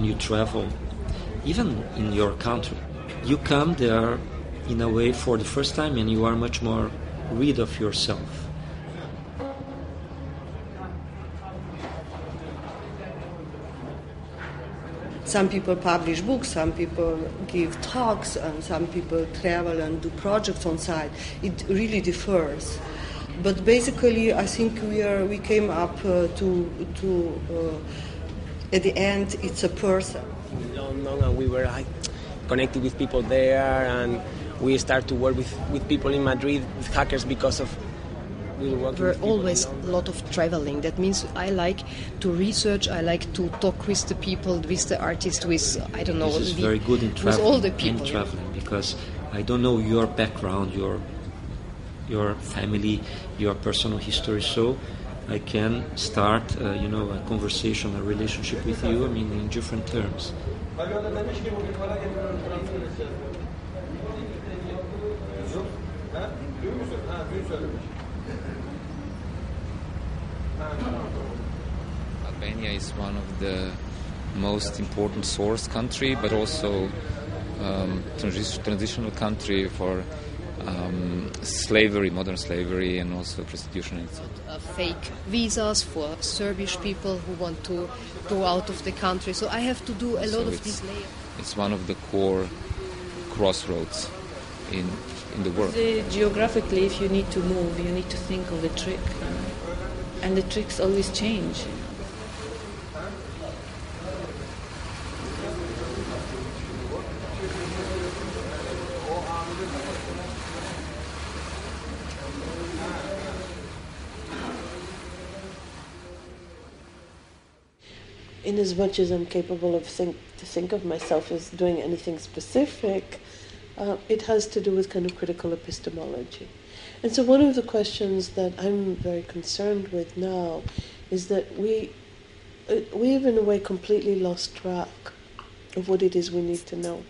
when you travel, even in your country, you come there in a way for the first time and you are much more rid of yourself. Some people publish books, some people give talks, and some people travel and do projects on site. It really differs. But basically, I think we came up to at the end, it's a person. In London, and we were connected with people there, and we started to work with people in Madrid, with hackers, because of we were working. Always a lot of traveling. That means I like to research. I like to talk with the people, with the artists, with I don't know. This is very good in traveling. With all the people. In traveling, because I don't know your background, your family, your personal history, so I can start, a conversation, a relationship with you, in different terms. Albania is one of the most important source country, but also transitional country for slavery, modern slavery, and also prostitution. Fake visas for Serbian people who want to go out of the country. So I have to do a lot of these layers. It's one of the core crossroads in the world. Geographically, if you need to move, you need to think of a trick, and the tricks always change. In as much as I'm capable of to think of myself as doing anything specific, it has to do with kind of critical epistemology. And so one of the questions that I'm very concerned with now is that we've in a way completely lost track of what it is we need to know.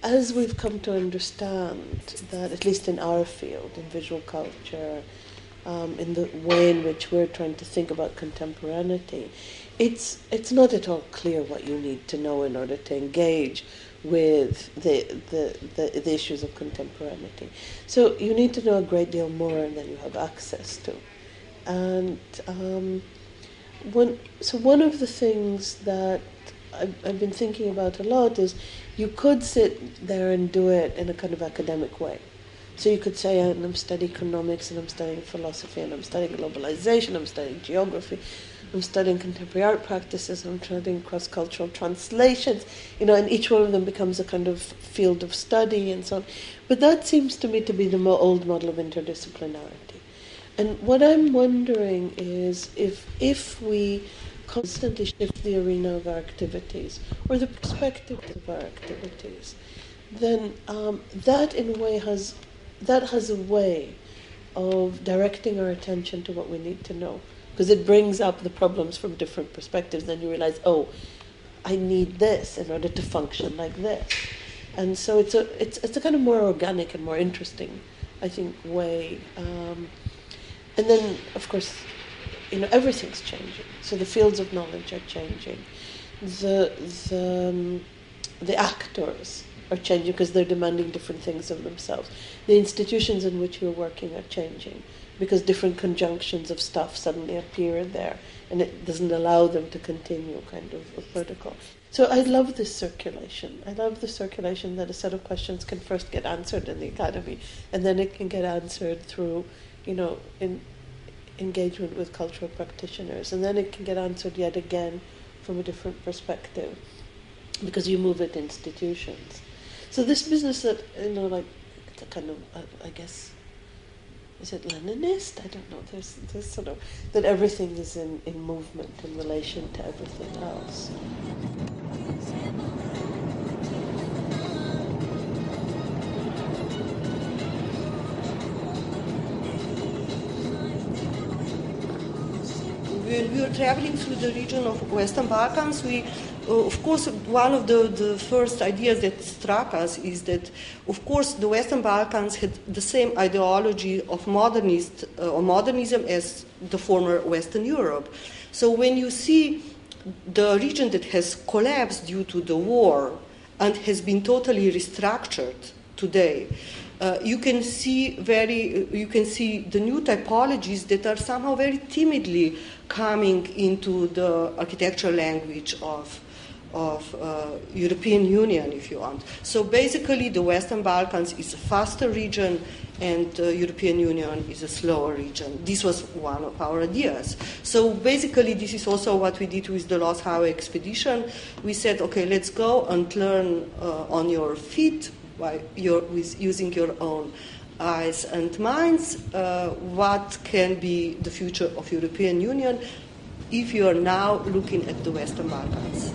As we've come to understand that, at least in our field, in visual culture, in the way in which we're trying to think about contemporaneity, it's not at all clear what you need to know in order to engage with the issues of contemporaneity. So you need to know a great deal more than you have access to. And one of the things that I've been thinking about a lot is you could sit there and do it in a kind of academic way. So you could say, I'm studying economics, and I'm studying philosophy, and I'm studying globalization, I'm studying geography, I'm studying contemporary art practices, I'm studying cross-cultural translations, and each one of them becomes a kind of field of study and so on. But that seems to me to be the old model of interdisciplinarity. And what I'm wondering is if we constantly shift the arena of our activities or the perspective of our activities, then that in a way has a way of directing our attention to what we need to know, because it brings up the problems from different perspectives. Then you realize, I need this in order to function like this, and so it's a kind of more organic and more interesting, I think, way. And then, of course, everything's changing. So the fields of knowledge are changing. The actors are changing because they're demanding different things of themselves. The institutions in which you're working are changing because different conjunctions of stuff suddenly appear there, and it doesn't allow them to continue kind of a protocol. So I love this circulation. I love the circulation that a set of questions can first get answered in the academy, and then it can get answered through, in engagement with cultural practitioners, and then it can get answered yet again from a different perspective because you move it institutions. So this business that, it's a kind of, I guess, is it Leninist? I don't know. There's sort of, that everything is in movement in relation to everything else. when we were traveling through the region of Western Balkans, we, of course, one of the first ideas that struck us is that, of course, the Western Balkans had the same ideology of modernism as the former Western Europe. So when you see the region that has collapsed due to the war and has been totally restructured today, you can see the new typologies that are somehow very timidly coming into the architectural language of European Union, if you want. So basically, the Western Balkans is a faster region, and the European Union is a slower region. This was one of our ideas. So basically, this is also what we did with the Lost Highway expedition. We said, okay, let's go and learn on your feet, with using your own eyes and minds, what can be the future of European Union if you are now looking at the Western Balkans.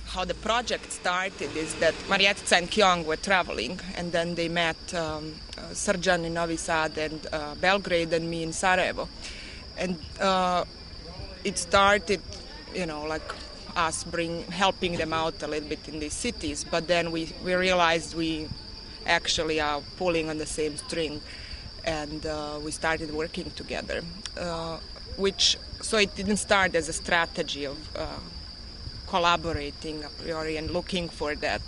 How the project started is that Marjetica and Kyong were traveling, and then they met Srdjan in Novi Sad and Belgrade and me in Sarajevo. And it started, like us helping them out a little bit in these cities, but then we realized we actually are pulling on the same string, and we started working together. So it didn't start as a strategy of collaborating a priori and looking for that.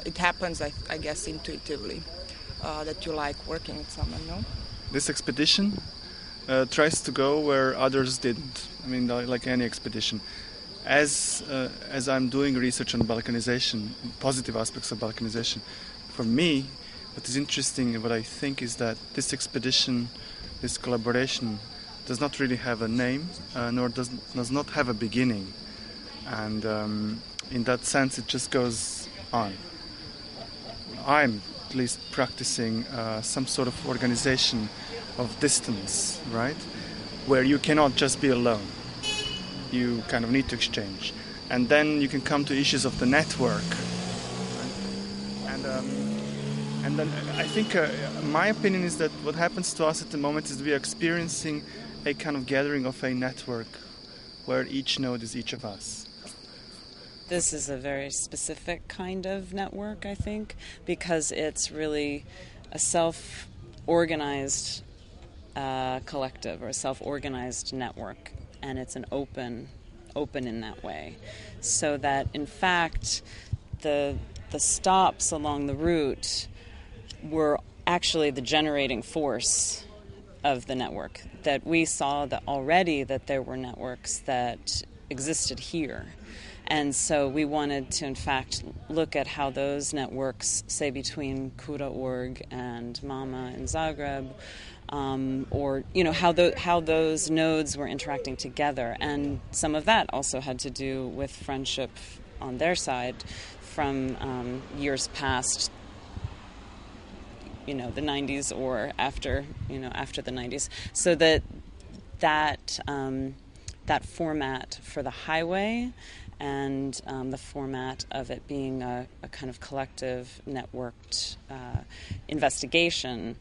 It happens, I guess, intuitively, that you like working with someone, no? This expedition tries to go where others didn't. I mean, like any expedition. As I'm doing research on Balkanization, positive aspects of Balkanization, for me, what is interesting and what I think is that this expedition, this collaboration, does not really have a name, nor does not have a beginning. And in that sense, it just goes on. I'm at least practicing some sort of organization of distance, right? Where you cannot just be alone. You kind of need to exchange. And then you can come to issues of the network. Right? And then I think my opinion is that what happens to us at the moment is we are experiencing a kind of gathering of a network where each node is each of us. This is a very specific kind of network, I think, because it's really a self-organized collective or a self-organized network, and it's an open in that way. So that, in fact, the stops along the route were actually the generating force of the network, that we saw that already that there were networks that existed here. And so we wanted to, in fact, look at how those networks, say between Kura.org and Mama in Zagreb, or how those nodes were interacting together. And some of that also had to do with friendship on their side from years past, the 90s or after the 90s. So that format for the highway and the format of it being a kind of collective, networked investigation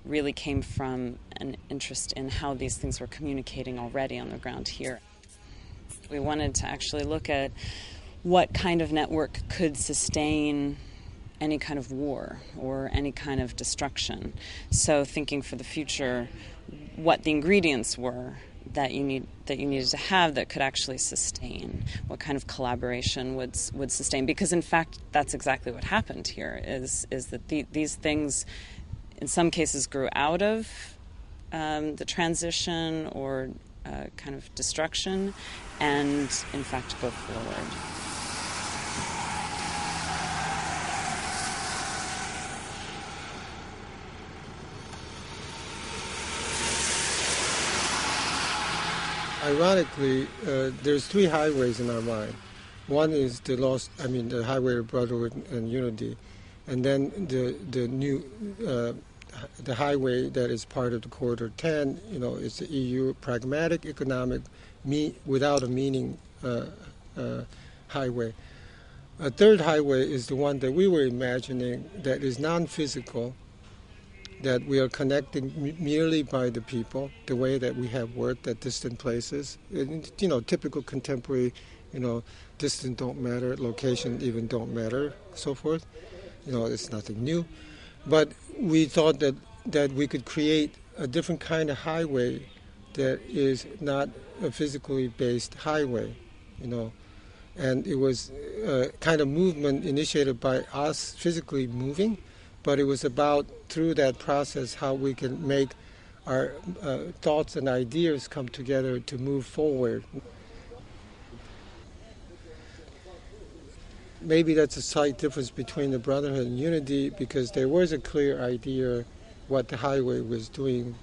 really came from an interest in how these things were communicating already on the ground here. We wanted to actually look at what kind of network could sustain any kind of war or any kind of destruction. So thinking for the future what the ingredients were that you needed to have that could actually sustain, what kind of collaboration would sustain, because in fact that's exactly what happened here is that these things in some cases grew out of the transition or kind of destruction, and in fact go forward. Ironically, there's three highways in our mind. One is the highway of brotherhood and unity, and then the new the highway that is part of the Corridor 10, it's the EU pragmatic economic without a meaning highway. A third highway is the one that we were imagining that is non-physical, that we are connecting merely by the people, the way that we have worked at distant places. Typical contemporary, distance don't matter, location even don't matter, so forth. It's nothing new. But we thought that we could create a different kind of highway that is not a physically based highway, And it was a kind of movement initiated by us physically moving, but it was about, through that process, how we can make our thoughts and ideas come together to move forward. Maybe that's a slight difference between the Brotherhood and Unity, because there was a clear idea what the highway was doing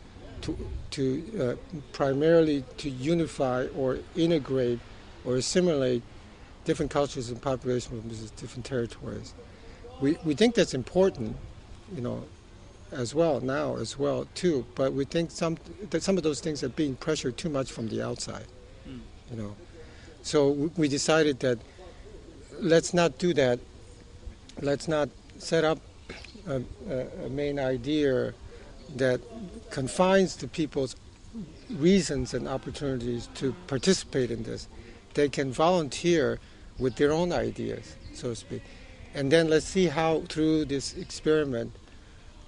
to primarily to unify or integrate or assimilate different cultures and populations from different territories. We think that's important, as well too. But we think that some of those things are being pressured too much from the outside, So we decided that let's not do that. Let's not set up a main idea that confines the people's reasons and opportunities to participate in this. They can volunteer with their own ideas, so to speak. And then let's see how, through this experiment,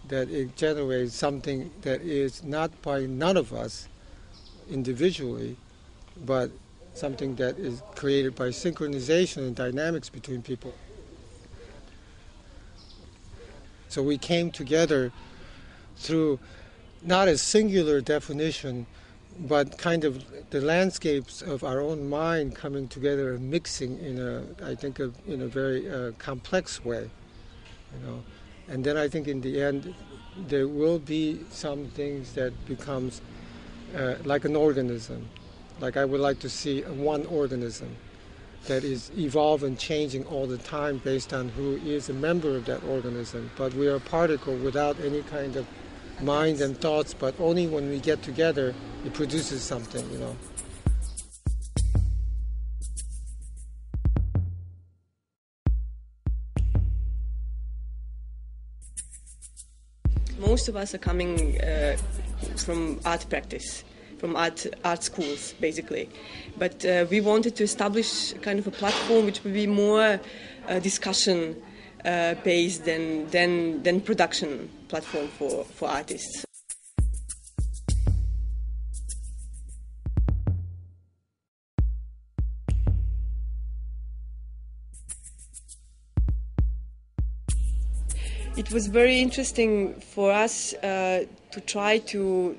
that it generates something that is not by none of us individually, but something that is created by synchronization and dynamics between people. So we came together through not a singular definition, but kind of the landscapes of our own mind coming together and mixing in a very complex way, And then I think in the end there will be some things that becomes like an organism. Like I would like to see one organism that is evolving and changing all the time based on who is a member of that organism. But we are a particle without any kind of mind and thoughts, but only when we get together it produces something, Most of us are coming from art practice, from art schools, basically. But we wanted to establish kind of a platform which would be more discussion based than production platform for artists. It was very interesting for us to try to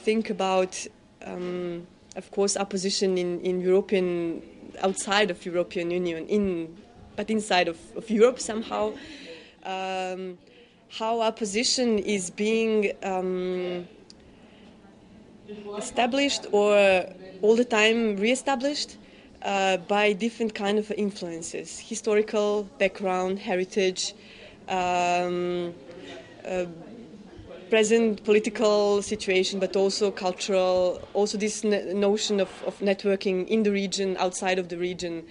think about, of course, our position in European, outside of European Union, but inside of Europe somehow. How our position is being established or all the time re-established by different kind of influences, historical background, heritage, present political situation, but also cultural, also this notion of networking in the region, outside of the region.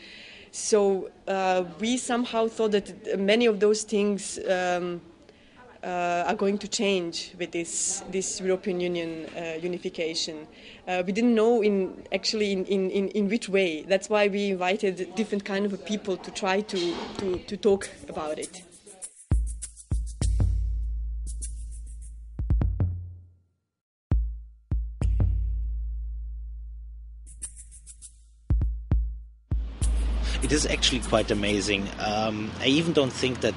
So we somehow thought that many of those things are going to change with this European Union unification. We didn't know in which way. That's why we invited different kind of people to try to talk about it. It is actually quite amazing. I even don't think that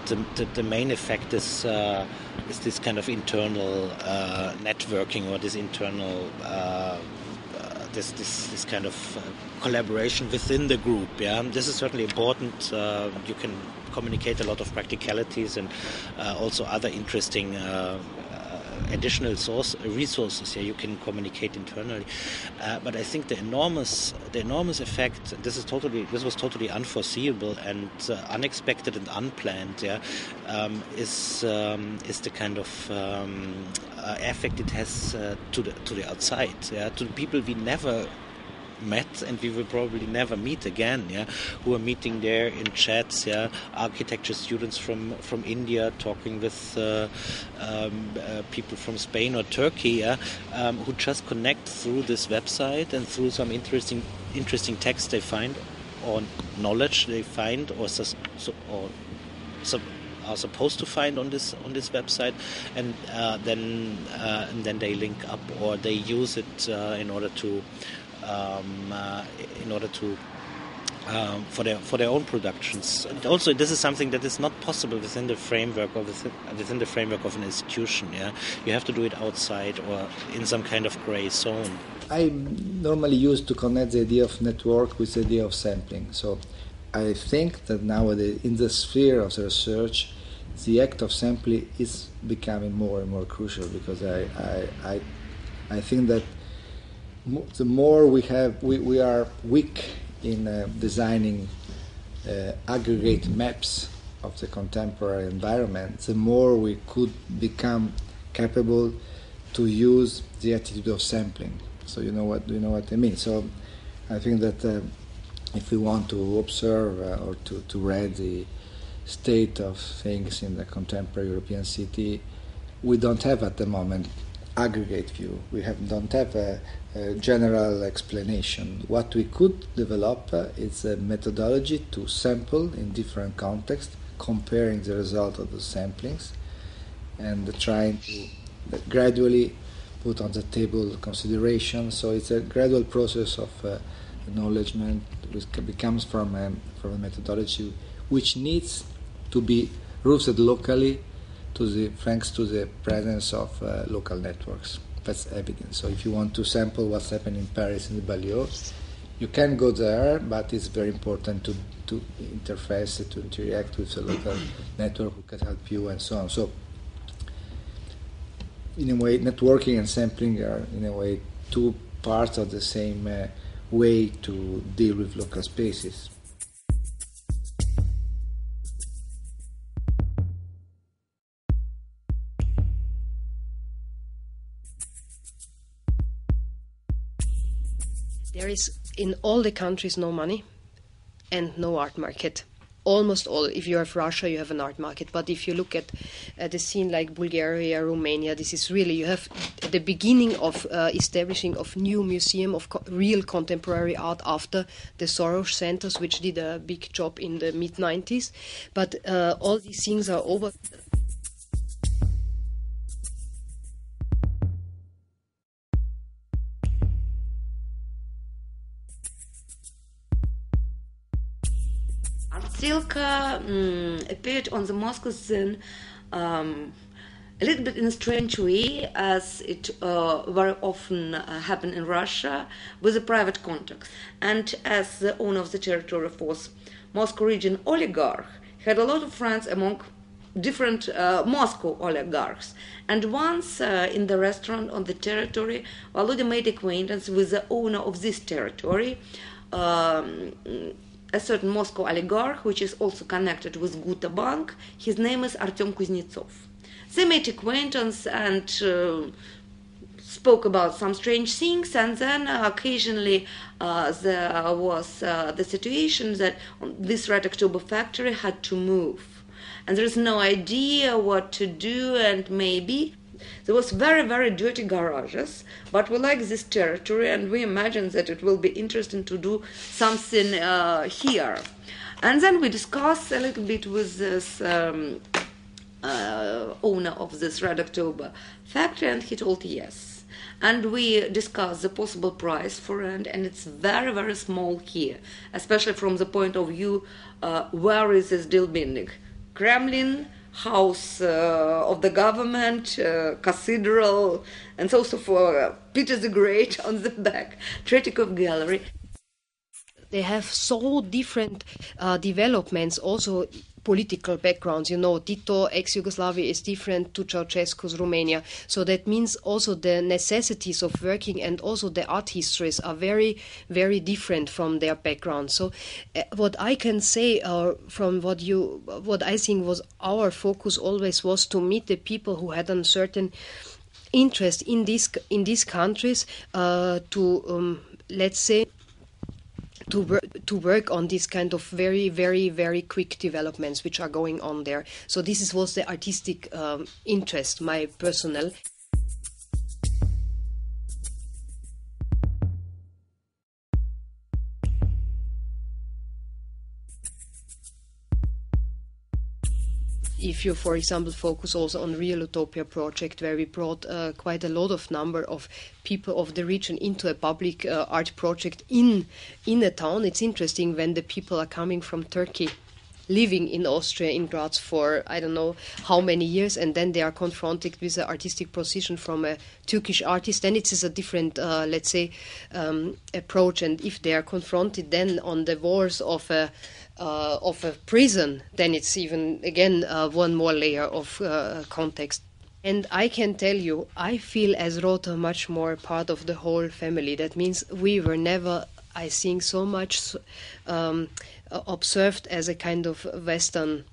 the main effect is this kind of internal networking or this internal this kind of collaboration within the group. Yeah, this is certainly important. You can communicate a lot of practicalities and also other interesting additional resources. Yeah, you can communicate internally, but I think the enormous effect. This was totally unforeseeable and unexpected and unplanned. Yeah, is the kind of effect it has to the outside. Yeah, to the people we never met and we will probably never meet again, yeah, who are meeting there in chats, yeah, architecture students from India talking with people from Spain or Turkey, yeah, who just connect through this website and through some interesting text they find or knowledge they find or are supposed to find on this website, and then they link up or they use it in order to for their own productions. And also, this is something that is not possible within the framework of an institution. Yeah, you have to do it outside or in some kind of grey zone. I normally used to connect the idea of network with the idea of sampling. So I think that nowadays, in the sphere of the research, the act of sampling is becoming more and more crucial, because I think that the more we are weak in designing aggregate maps of the contemporary environment, the more we could become capable to use the attitude of sampling. So you know what I mean. So I think that if we want to observe or to read the state of things in the contemporary European city, we don't have at the moment aggregate view. We don't have a general explanation. What we could develop is a methodology to sample in different contexts, comparing the result of the samplings, and trying to gradually put on the table consideration. So it's a gradual process of acknowledgement, which comes from a methodology which needs to be rooted locally, thanks to the presence of local networks. That's evident. So if you want to sample what's happening in Paris in the Balliol, you can go there, but it's very important to interface, to interact with the local network who can help you and so on. So in a way, networking and sampling are in a way two parts of the same way to deal with local spaces. There is in all the countries no money and no art market. Almost all. If you have Russia, you have an art market. But if you look at the scene like Bulgaria, Romania, this is really, you have the beginning of establishing of new museum of real contemporary art after the Soros centers, which did a big job in the mid-90s. But all these things are over. Silka appeared on the Moscow scene a little bit in a strange way, as it very often happened in Russia, with a private contact. And as the owner of the territory was Moscow region oligarch, he had a lot of friends among different Moscow oligarchs. And once in the restaurant on the territory, Volodya made acquaintance with the owner of this territory, a certain Moscow oligarch, which is also connected with Guta Bank. His name is Artem Kuznetsov. They made acquaintance and spoke about some strange things, and then occasionally there was the situation that this Red October factory had to move. And there is no idea what to do, and maybe there was very, very dirty garages, but we like this territory and we imagine that it will be interesting to do something here. And then we discussed a little bit with this owner of this Red October factory, and he told yes. And we discussed the possible price for rent, and it's very, very small here, especially from the point of view where is this building? Kremlin, house of the government, cathedral, and so for Peter the Great on the back, Tretyakov Gallery. They have so different developments also political backgrounds. You know, Tito, ex-Yugoslavia is different to Ceausescu's Romania. So that means also the necessities of working and also the art histories are very, very different from their background. So what I can say from what I think was our focus always was to meet the people who had a certain interest in these countries to let's say to work on this kind of very, very, very quick developments which are going on there. So this was the artistic interest, my personal. If you, for example, focus also on Real Utopia project, where we brought quite a lot of number of people of the region into a public art project in a town, it's interesting when the people are coming from Turkey, living in Austria, in Graz for I don't know how many years, and then they are confronted with an artistic position from a Turkish artist, then it is a different, let's say, approach. And if they are confronted then on the walls of a prison, then it's even again one more layer of context. And I can tell you, I feel as Rota much more part of the whole family. That means we were never, I think, so much observed as a kind of Western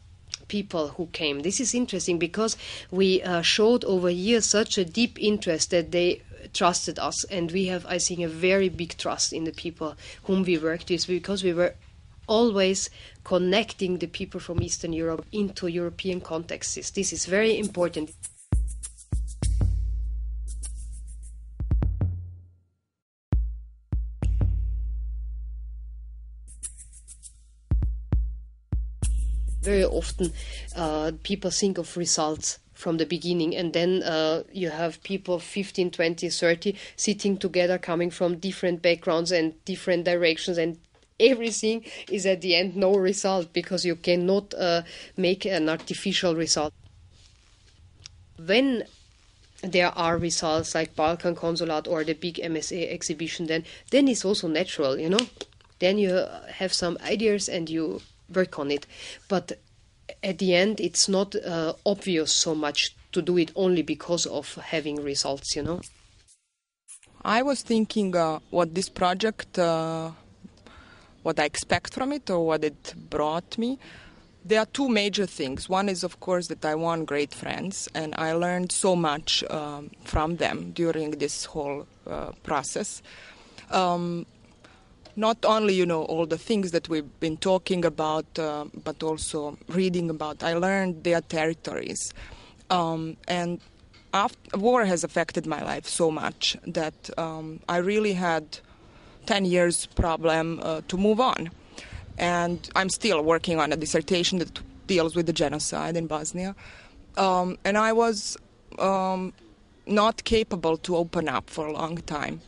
people who came. This is interesting because we showed over years such a deep interest that they trusted us, and we have, I think, a very big trust in the people whom we worked with, because we were always connecting the people from Eastern Europe into European contexts. This is very important. Very often people think of results from the beginning, and then you have people 15, 20, 30 sitting together coming from different backgrounds and different directions, and everything is at the end no result, because you cannot make an artificial result. When there are results like Balkan Consulate or the big MSA exhibition, then it's also natural, you know. Then you have some ideas and you work on it. But at the end, it's not obvious so much to do it only because of having results, you know. I was thinking what this project, what I expect from it or what it brought me. There are two major things. One is, of course, that I won great friends, and I learned so much from them during this whole process. Not only, you know, all the things that we've been talking about, but also reading about. I learned their territories. And war has affected my life so much that I really had 10 years problem to move on. And I'm still working on a dissertation that deals with the genocide in Bosnia. And I was not capable to open up for a long time.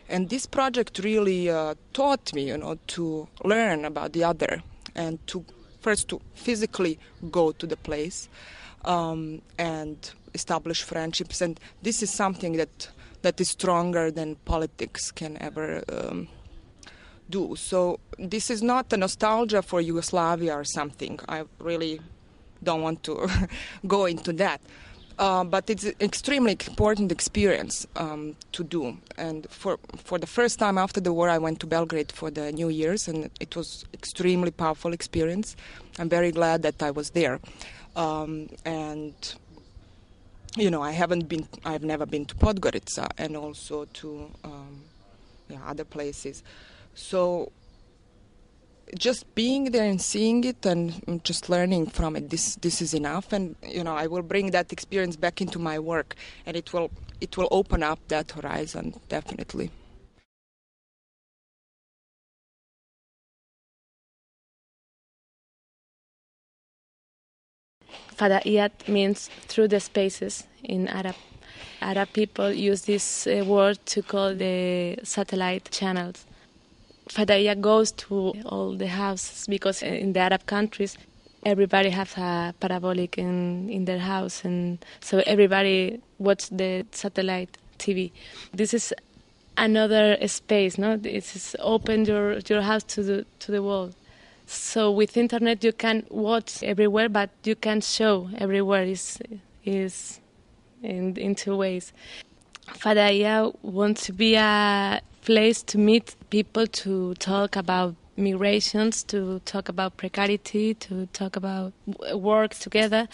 And this project really taught me, you know, to learn about the other and to first to physically go to the place and establish friendships. And this is something that is stronger than politics can ever do. So this is not a nostalgia for Yugoslavia or something. I really don't want to go into that. But it's an extremely important experience to do. And for the first time after the war, I went to Belgrade for the New Year's, and it was extremely powerful experience. I'm very glad that I was there. And you know, I've never been to Podgorica and also to other places. So just being there and seeing it and just learning from it, this is enough. And you know, I will bring that experience back into my work, and it will open up that horizon, definitely. Fadaiyat means through the spaces in Arab. Arab people use this word to call the satellite channels. Fadaiyat goes to all the houses because in the Arab countries everybody has a parabolic in their house, and so everybody watch the satellite TV. This is another space, no? It's open your house to the world. So with internet you can watch everywhere, but you can show everywhere is in two ways. Fadaia wants to be a place to meet people, to talk about migrations, to talk about precarity, to talk about work together.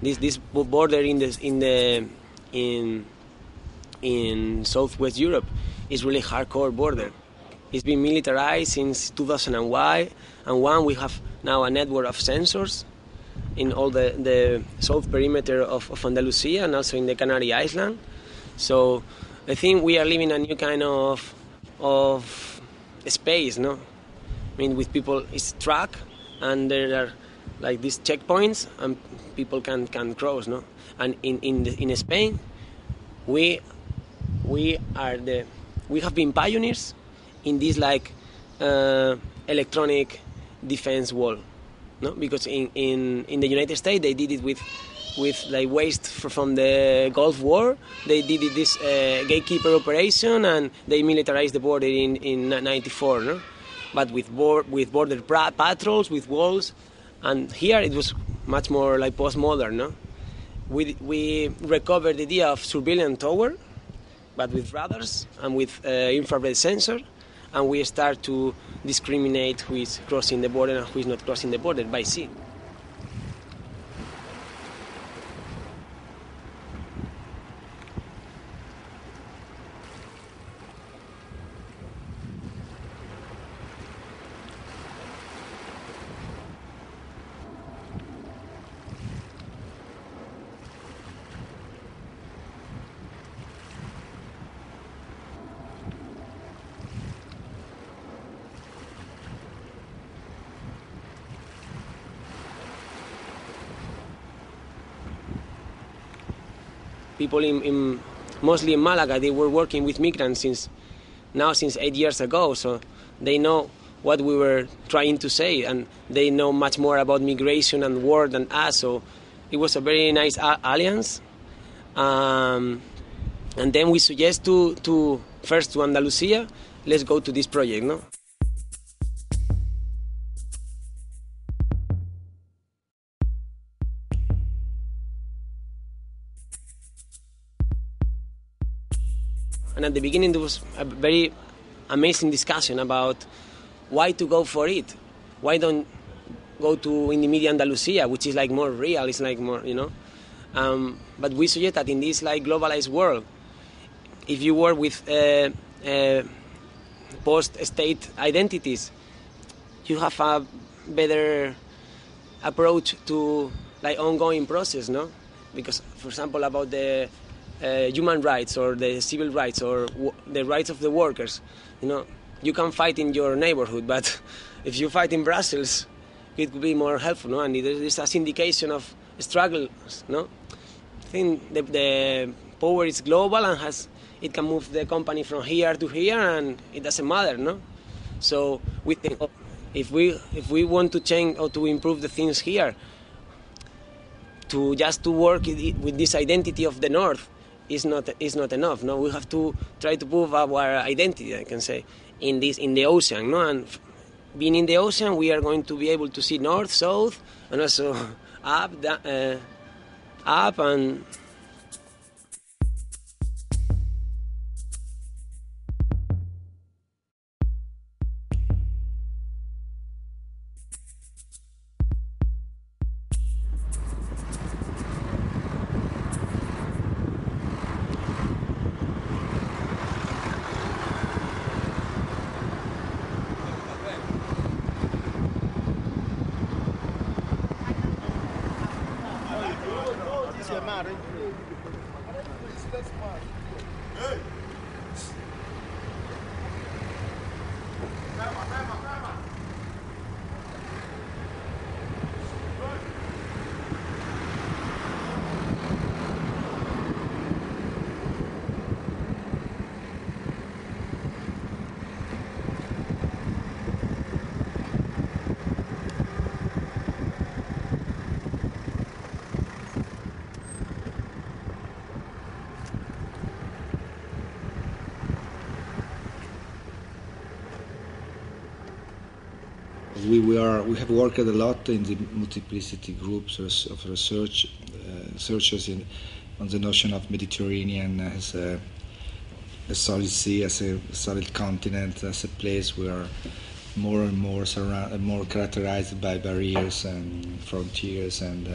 This border in Southwest Europe is really hardcore border. It's been militarized since 2001, and we have now a network of sensors in all the south perimeter of Andalusia and also in the Canary Islands. So I think we are living a new kind of space, no? I mean, with people, it's track, and there are like these checkpoints, and people can cross, no? And in Spain, we have been pioneers in this like electronic defense wall, no? Because in the United States they did it with like waste from the Gulf War. They did it this gatekeeper operation, and they militarized the border in '94, no? But with border patrols, with walls, and here it was much more like postmodern, no? We recovered the idea of surveillance tower, but with radars and with infrared sensor, and we start to discriminate who is crossing the border and who is not crossing the border by sea. People mostly in Malaga, they were working with migrants since 8 years ago, so they know what we were trying to say, and they know much more about migration and war than us, so it was a very nice alliance. And then we suggest to first to Andalusia, let's go to this project, no? And at the beginning, there was a very amazing discussion about why to go for it. Why don't go to in the media Andalusia, which is like more real, it's like more, you know. But we suggest that in this like globalized world, if you work with post-state identities, you have a better approach to like ongoing process, no? Because, for example, about the human rights or the civil rights or the rights of the workers, you know, you can fight in your neighborhood, but if you fight in Brussels, it could be more helpful, no? And there is a syndication of struggles, no? I think the power is global and it can move the company from here to here, and it doesn't matter, no? So we think if we want to change or to improve the things here, to work with this identity of the North is not enough. No, we have to try to prove our identity, I can say, in the ocean. No, and being in the ocean, we are going to be able to see north, south, and also up and. we have worked a lot in the multiplicity groups of researchers on the notion of Mediterranean as a solid sea, as a solid continent, as a place where more and more more characterized by barriers and frontiers and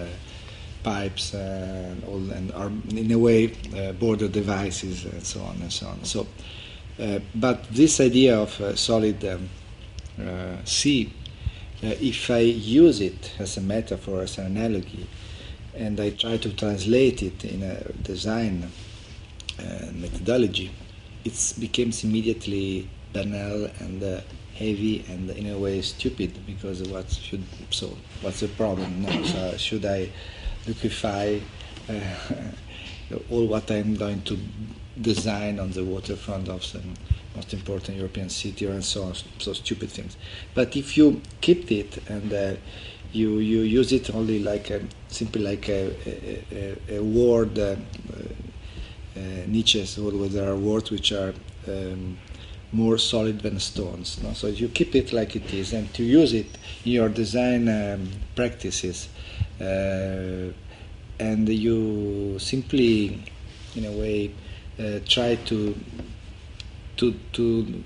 pipes and are in a way border devices and so on and so on. So, but this idea of solid sea, if I use it as a metaphor, as an analogy, and I try to translate it in a design methodology, it becomes immediately banal and heavy and in a way stupid, because what's the problem now? So should I liquefy all what I'm going to design on the waterfront of some most important European city and so on, so stupid things. But if you keep it and you use it only like simply like a word, niches, where there are words which are more solid than stones. No? So you keep it like it is, and to use it in your design practices, and you simply, in a way, try to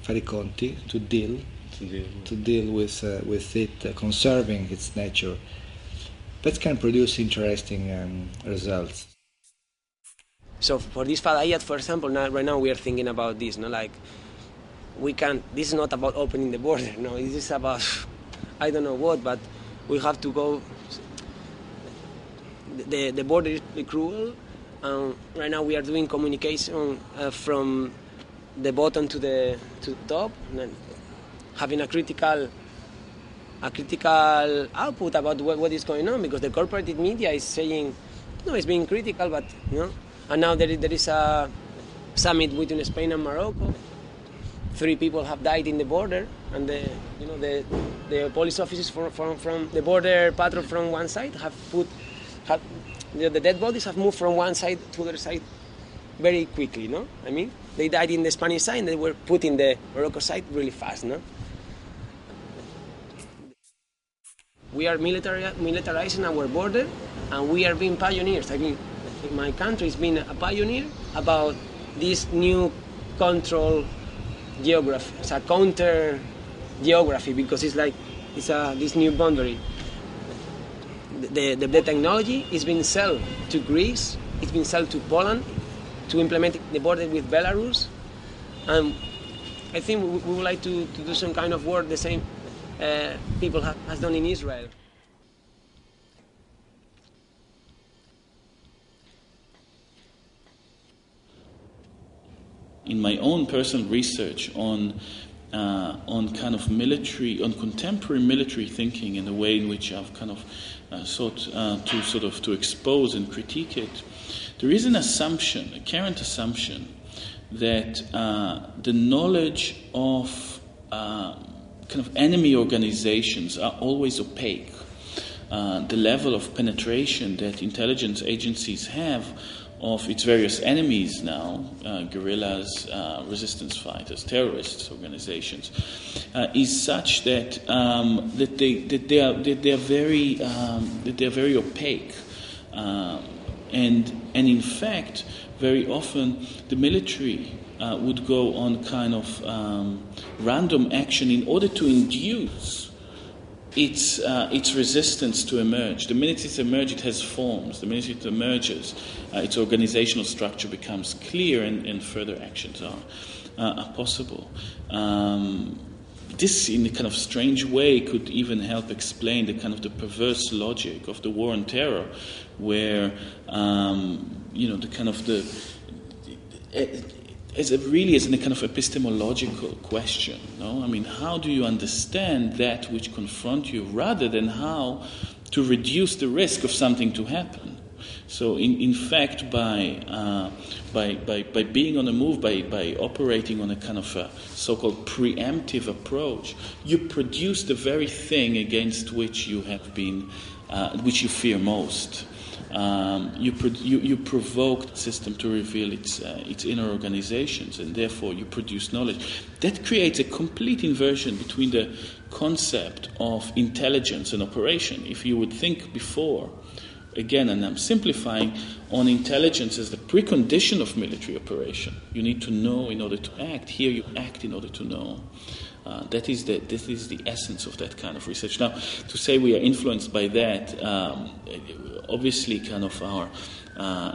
fare conti, to deal with it, conserving its nature. That can produce interesting results. So for this Fadayat, for example, right now we are thinking about this, like we can't. This is not about opening the border. No, this is about I don't know what, but we have to go. The border is really cruel. Right now we are doing communication from the bottom to the top, and having a critical output about what is going on, because the corporate media is saying, no, it's being critical, but And now there is a summit between Spain and Morocco. 3 people have died in the border, and the police officers from the border patrol from one side the dead bodies have moved from one side to the other side very quickly. I mean, they died in the Spanish side and they were put in the Morocco side really fast. We are militarizing our border, and we are being pioneers. I mean, my country has been a pioneer about this new control geography. It's a counter geography, because it's this new boundary. The technology is being sold to Greece, it's been sold to Poland to implement the border with Belarus. And I think we would like to do some kind of work the same people has done in Israel. In my own personal research on kind of military, on contemporary military thinking, and the way in which I've kind of sought to expose and critique it, there is an assumption, a current assumption, that the knowledge of kind of enemy organizations are always opaque. The level of penetration that intelligence agencies have of its various enemies now, guerrillas, resistance fighters, terrorist organizations, is such that they are very opaque, and in fact, very often the military would go on kind of random action in order to induce its resistance to emerge. The minute it emerges, it has forms. The minute it emerges, its organizational structure becomes clear, and further actions are possible. This, in a kind of strange way, could even help explain the kind of the perverse logic of the war on terror, where the kind of as a kind of epistemological question. I mean, how do you understand that which confront you, rather than how to reduce the risk of something to happen? So, in fact, by being on the move, by operating on a kind of a so-called preemptive approach, you produce the very thing against which you have been, which you fear most. You provoke the system to reveal its inner organizations, and therefore you produce knowledge. That creates a complete inversion between concept of intelligence and operation. If you would think before, again, and I'm simplifying, on intelligence as the precondition of military operation. You need to know in order to act. Here you act in order to know. This is the essence of that kind of research. Now, to say we are influenced by that, obviously kind of our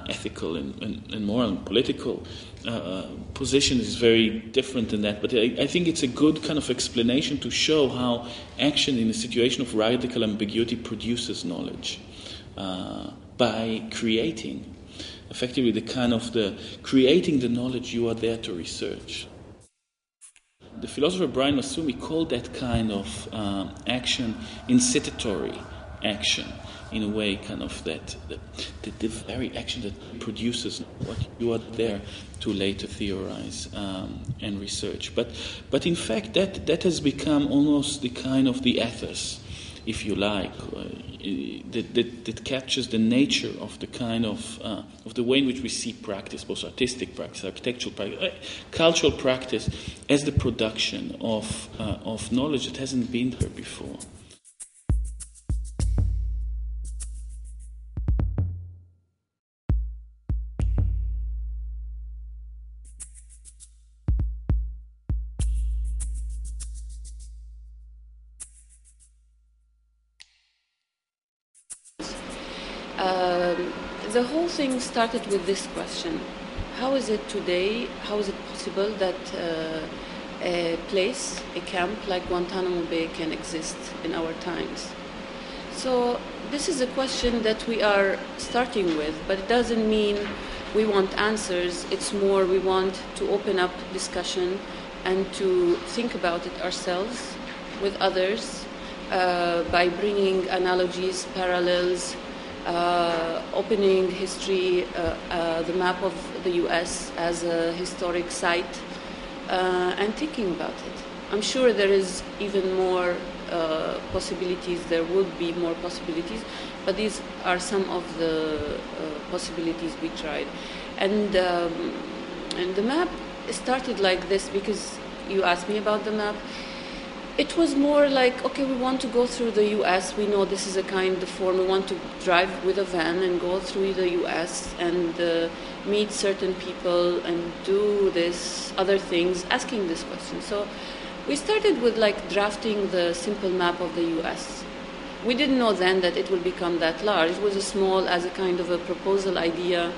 ethical and moral and political position is very different than that. But I think it's a good kind of explanation to show how action in a situation of radical ambiguity produces knowledge by creating, effectively, creating the knowledge you are there to research. The philosopher Brian Massumi called that kind of action incitatory action, in a way, kind of the very action that produces what you are there to later theorize and research. But in fact, that has become almost the kind of the ethos, if you like, that captures the nature of the kind of the way in which we see practice, both artistic practice, architectural practice, cultural practice, as the production of knowledge that hasn't been there before. The whole thing started with this question: how is it today, how is it possible that a place, a camp like Guantanamo Bay can exist in our times? So this is a question that we are starting with, but it doesn't mean we want answers. It's more we want to open up discussion and to think about it ourselves with others by bringing analogies, parallels, opening history, the map of the US as a historic site, and thinking about it. I'm sure there is even more possibilities, there would be more possibilities, but these are some of the possibilities we tried. And the map started like this because you asked me about the map. It was more like, okay, we want to go through the US. We know this is a kind of form. We want to drive with a van and go through the US and meet certain people and do this, other things, asking this question. So we started with like drafting the simple map of the US. We didn't know then that it would become that large. It was a small, as a kind of a proposal idea,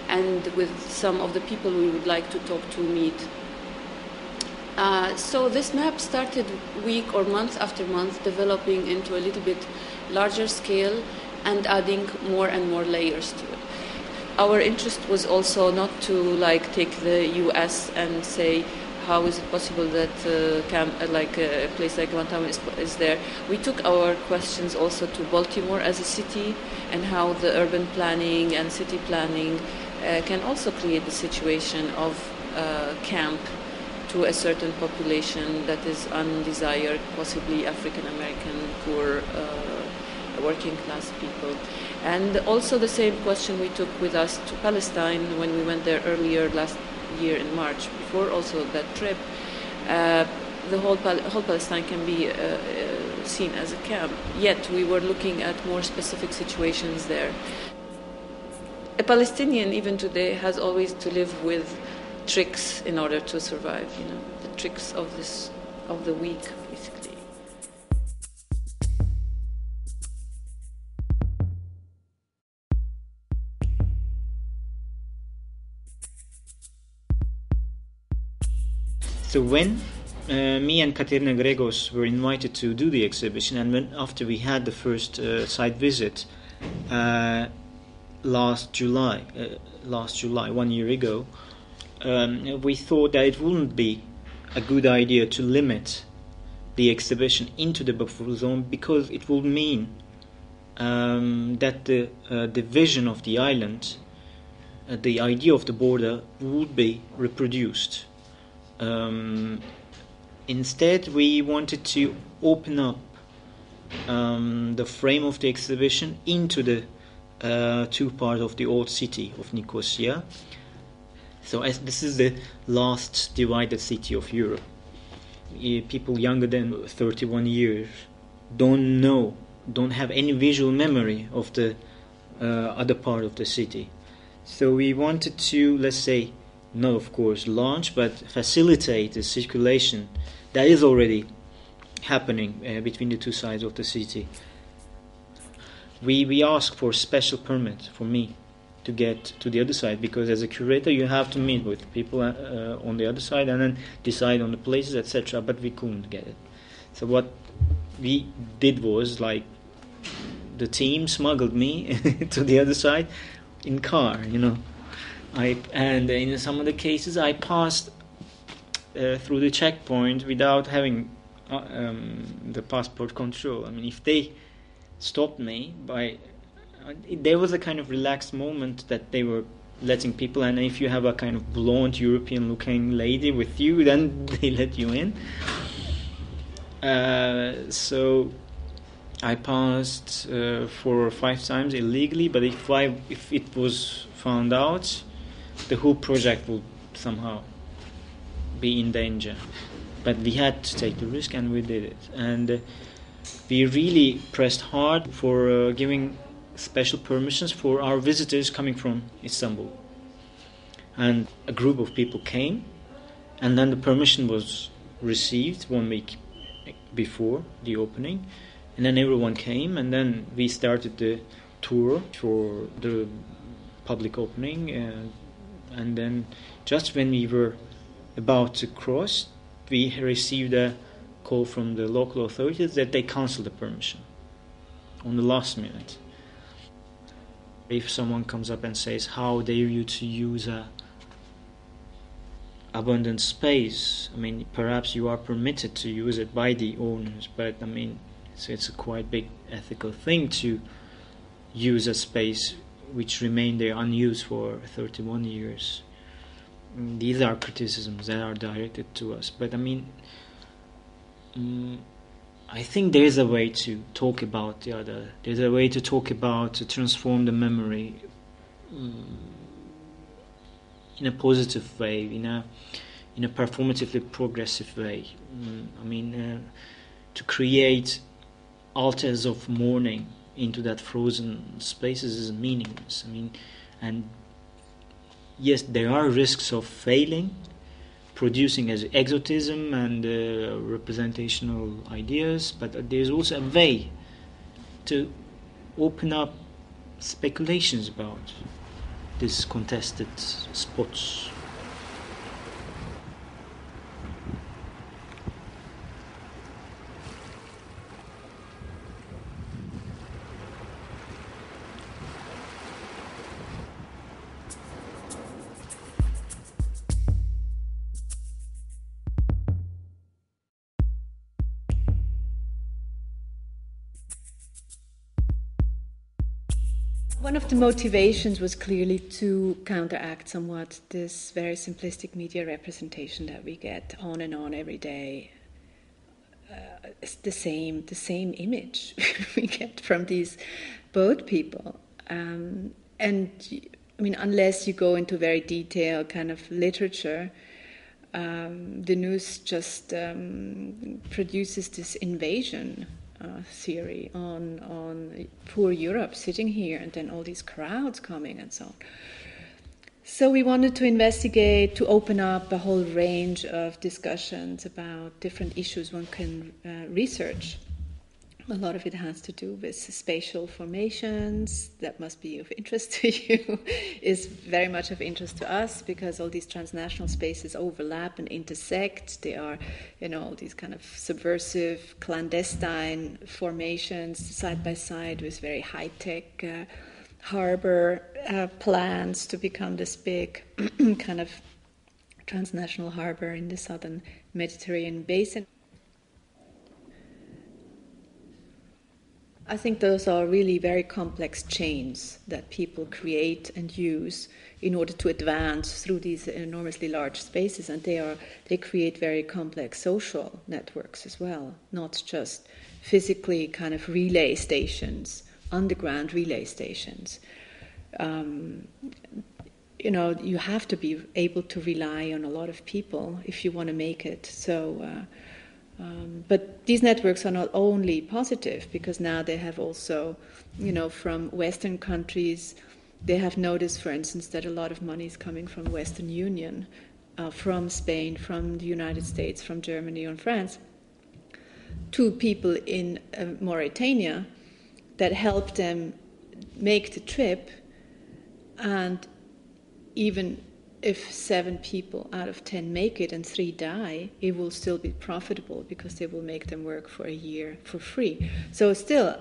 and with some of the people we would like to talk to, meet. So this map started week or month after month, developing into a little bit larger scale and adding more and more layers to it. Our interest was also not to like take the US and say, how is it possible that a place like Guantanamo is there? We took our questions also to Baltimore as a city, and how the urban planning and city planning can also create the situation of camp to a certain population that is undesired, possibly African American, poor, working class people. And also the same question we took with us to Palestine when we went there earlier last year in March, before also that trip. The whole Palestine can be seen as a camp, yet we were looking at more specific situations there. A Palestinian even today has always to live with tricks in order to survive, the tricks of the weak, basically. So when me and Katherine Gregos were invited to do the exhibition, and after we had the first site visit last July, 1 year ago, we thought that it wouldn't be a good idea to limit the exhibition into the buffer zone, because it would mean that the vision of the island, the idea of the border, would be reproduced. Instead, we wanted to open up the frame of the exhibition into the two parts of the old city of Nicosia. So as this is the last divided city of Europe. people younger than 31 years don't have any visual memory of the other part of the city. So we wanted to, let's say, not of course launch, but facilitate the circulation that is already happening between the two sides of the city. We asked for special permit for me to get to the other side, because as a curator you have to meet with people on the other side and then decide on the places, etc. But we couldn't get it. So what we did was, like, the team smuggled me to the other side in car, and in some of the cases I passed through the checkpoint without having the passport control. I mean, if they stopped me there was a kind of relaxed moment that they were letting people, and if you have a kind of blonde European looking lady with you, then they let you in. So I passed 4 or 5 times illegally, but if it was found out, the whole project would somehow be in danger. But we had to take the risk, and we did it. And we really pressed hard for giving special permissions for our visitors coming from Istanbul. And a group of people came, and then the permission was received 1 week before the opening, and then everyone came, and then we started the tour for the public opening, and then just when we were about to cross, we received a call from the local authorities that they cancelled the permission on the last minute. If someone comes up and says, how dare you to use a abundant space, I mean, perhaps you are permitted to use it by the owners, but I mean, it's a quite big ethical thing to use a space which remained there unused for 31 years. These are criticisms that are directed to us, but I mean, I think there is a way to talk about the other. There's a way to talk about, to transform the memory in a positive way, in a performatively progressive way. I mean, to create altars of mourning into that frozen spaces is meaningless. I mean, and yes, there are risks of failing, producing as exotism and representational ideas, but there's also a way to open up speculations about these contested spots. One of the motivations was clearly to counteract somewhat this very simplistic media representation that we get on and on every day. It's the same image we get from these boat people. And I mean, unless you go into very detailed kind of literature, the news just produces this invasion theory on poor Europe sitting here, and then all these crowds coming and so on. So we wanted to investigate, to open up a whole range of discussions about different issues one can research. A lot of it has to do with spatial formations. That must be of interest to you, is very much of interest to us, because all these transnational spaces overlap and intersect. They are, all these kind of subversive, clandestine formations side by side with very high-tech harbor plans to become this big kind of transnational harbor in the southern Mediterranean basin. I think those are really very complex chains that people create and use in order to advance through these enormously large spaces, and they create very complex social networks as well, not just physically kind of relay stations, underground relay stations. You have to be able to rely on a lot of people if you want to make it. So But these networks are not only positive, because now they have also, from Western countries, they have noticed, for instance, that a lot of money is coming from Western Union, from Spain, from the United States, from Germany and France, to people in Mauritania that help them make the trip. And even if 7 people out of 10 make it and 3 die, it will still be profitable because they will make them work for a year for free. So still,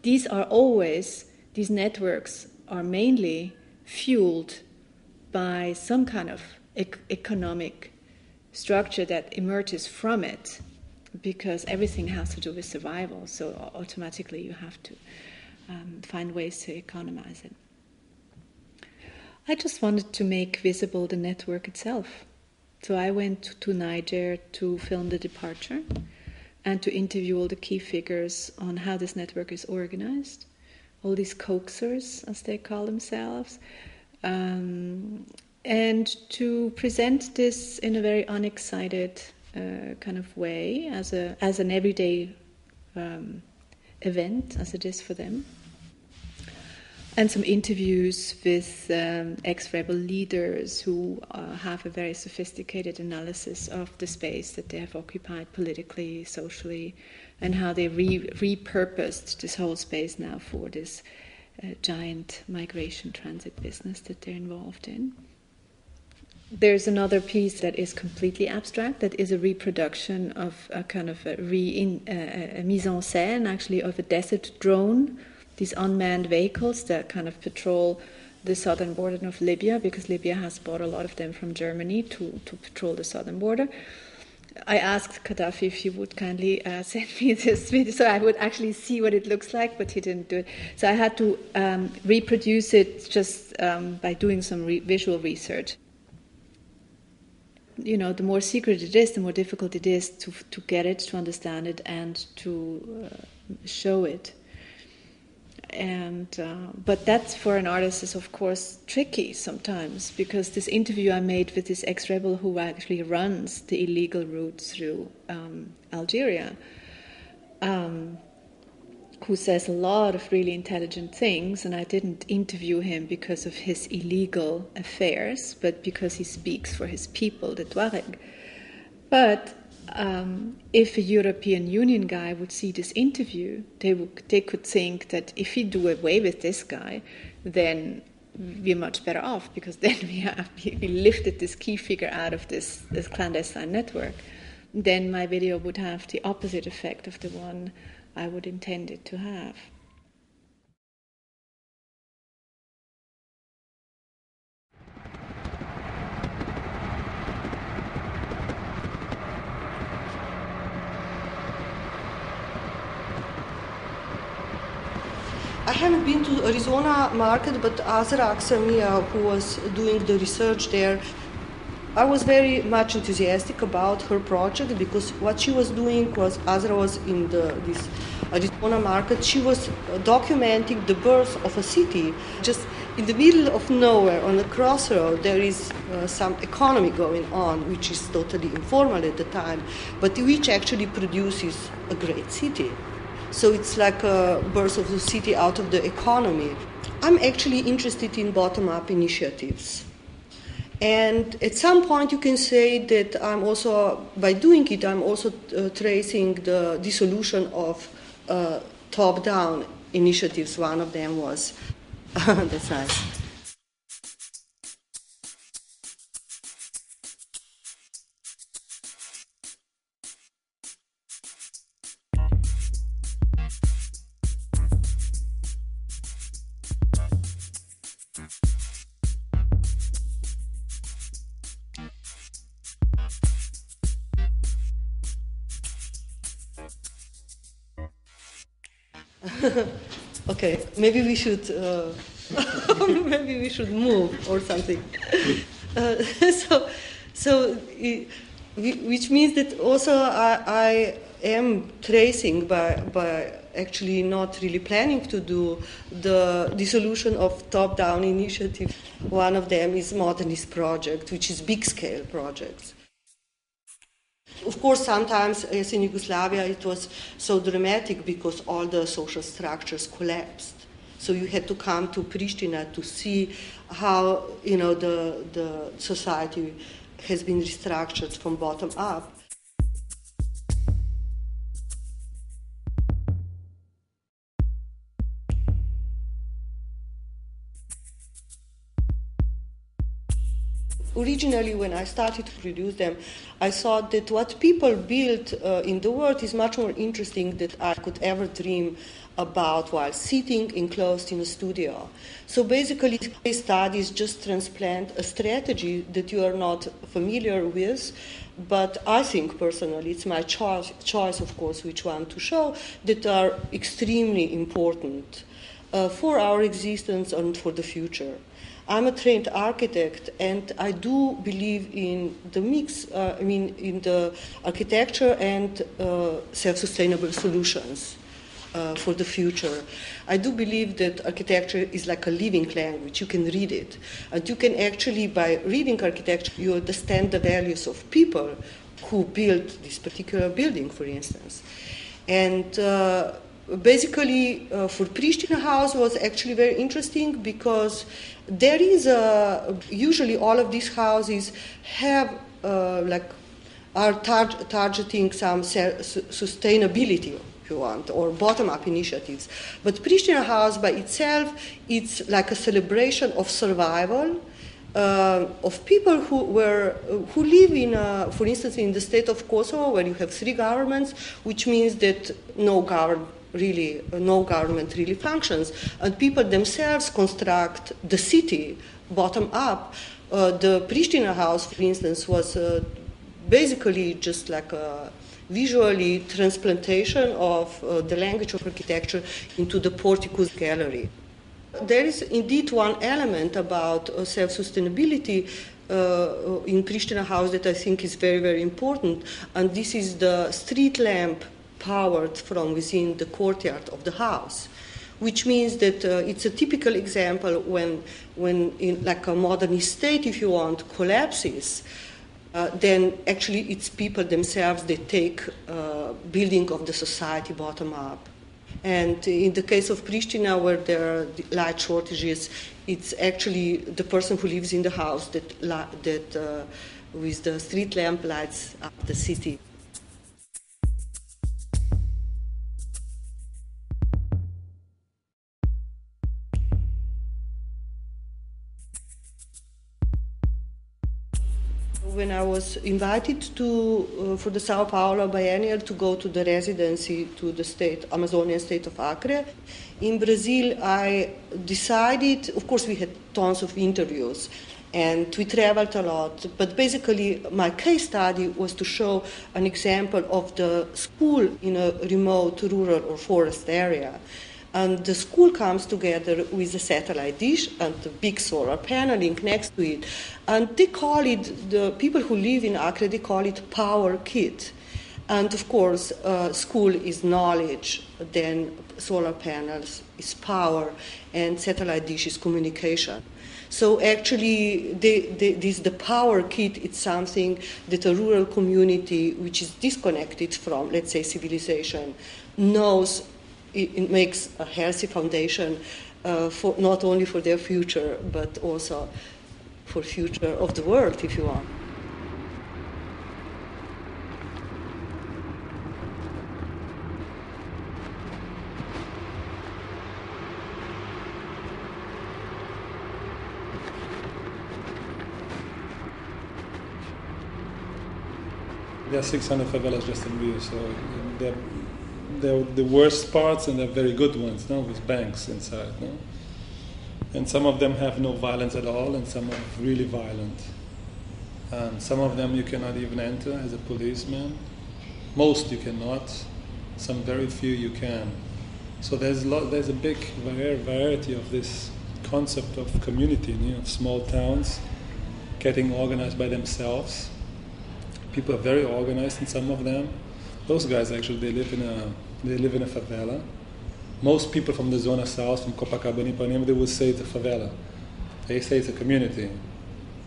these networks are mainly fueled by some kind of economic structure that emerges from it, because everything has to do with survival. So automatically you have to find ways to economize it. I just wanted to make visible the network itself. So I went to Niger to film the departure and to interview all the key figures on how this network is organized, all these coaxers, as they call themselves, and to present this in a very unexcited kind of way as an everyday event, as it is for them. And some interviews with ex-rebel leaders who have a very sophisticated analysis of the space that they have occupied politically, socially, and how they repurposed this whole space now for this giant migration transit business that they're involved in. There's another piece that is completely abstract, that is a reproduction of a kind of a mise en scène, actually, of a desert drone, these unmanned vehicles that kind of patrol the southern border of Libya, because Libya has bought a lot of them from Germany to patrol the southern border. I asked Gaddafi if he would kindly send me this video so I would actually see what it looks like, but he didn't do it. So I had to reproduce it just by doing some visual research. The more secret it is, the more difficult it is to get it, to understand it, and to show it. But that's, for an artist, is of course tricky sometimes, because this interview I made with this ex-rebel who actually runs the illegal route through Algeria, who says a lot of really intelligent things, and I didn't interview him because of his illegal affairs, but because he speaks for his people, the Tuareg. But if a European Union guy would see this interview, they could think that if we do away with this guy, then we're much better off, because then we lifted this key figure out of this clandestine network. Then my video would have the opposite effect of the one I would intend it to have. I haven't been to Arizona market, but Azra Akšamija, who was doing the research there, I was very much enthusiastic about her project, because what she was doing was, Azra was in this Arizona market, she was documenting the birth of a city. Just in the middle of nowhere, on a crossroad, there is some economy going on, which is totally informal at the time, but which actually produces a great city. So it's like a birth of the city out of the economy. I'm actually interested in bottom-up initiatives. And at some point you can say that I'm also, by doing it, I'm also tracing the dissolution of top-down initiatives. One of them was, that's nice. Okay, maybe we should move or something. Which means that also I am tracing by actually not really planning to do the dissolution of top-down initiative. One of them is Modernist project, which is big-scale projects. of course, sometimes, as in Yugoslavia, it was so dramatic because all the social structures collapsed. So you had to come to Pristina to see how, the society has been restructured from bottom up. Originally, when I started to produce them, I thought that what people built in the world is much more interesting than I could ever dream about while sitting enclosed in a studio. So basically, case studies just transplant a strategy that you are not familiar with, but I think personally, it's my choice, of course, which one to show, that are extremely important for our existence and for the future. I'm a trained architect, and I do believe in the mix, in the architecture and self-sustainable solutions for the future. I do believe that architecture is like a living language. You can read it. And you can actually, by reading architecture, you understand the values of people who built this particular building, for instance. And basically, for Pristina House was actually very interesting because there is usually all of these houses have are targeting some sustainability, if you want, or bottom-up initiatives. But Pristina House by itself, it's like a celebration of survival of people who live in, for instance, in the state of Kosovo, where you have 3 governments, which means that no government really functions, and people themselves construct the city bottom up. The Pristina House, for instance, was basically just like a visually transplantation of the language of architecture into the Porticus gallery. There is indeed one element about self-sustainability in Pristina House that I think is very, very important, and this is the street lamp powered from within the courtyard of the house, which means that it's a typical example when in like a modern estate, if you want, collapses, then actually it's people themselves that take building of the society bottom up. And in the case of Pristina, where there are light shortages, it's actually the person who lives in the house that with the street lamp lights up the city. When I was invited for the Sao Paulo biennial to go to the residency to the Amazonian state of Acre, in Brazil, I decided, of course we had tons of interviews and we traveled a lot, but basically my case study was to show an example of the school in a remote rural or forest area. And the school comes together with a satellite dish and a big solar paneling next to it. And they call it, the people who live in Acre, they call it Power Kit. And of course, school is knowledge, then solar panels is power, and satellite dish is communication. So actually, the Power Kit, it's something that a rural community, which is disconnected from, let's say, civilization, knows. It makes a healthy foundation for not only for their future, but also for future of the world, if you want. There are 600 favelas just in Rio, so they're the worst parts and they're very good ones, no, with banks inside, no? And some of them have no violence at all, and some are really violent. And some of them you cannot even enter as a policeman. Most you cannot. Some very few you can. So there's a big variety of this concept of community, you know, of small towns getting organized by themselves. People are very organized in some of them. Those guys actually, they live in a favela. Most people from the Zona South, from Copacabana, Ipanema, they would say it's a favela. They say it's a community.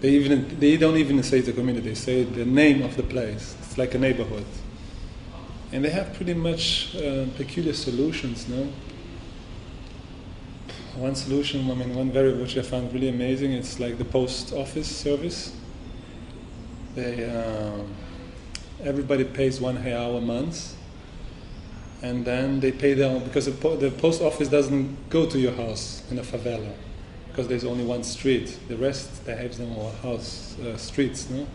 They don't even say it's a community. They say the name of the place. It's like a neighborhood. And they have pretty much peculiar solutions, no? One solution, one very which I found really amazing, it's like the post office service. They everybody pays €1 a month, and then they pay down because the post office doesn't go to your house in a favela, because there's only one street. The rest they have no house streets, no.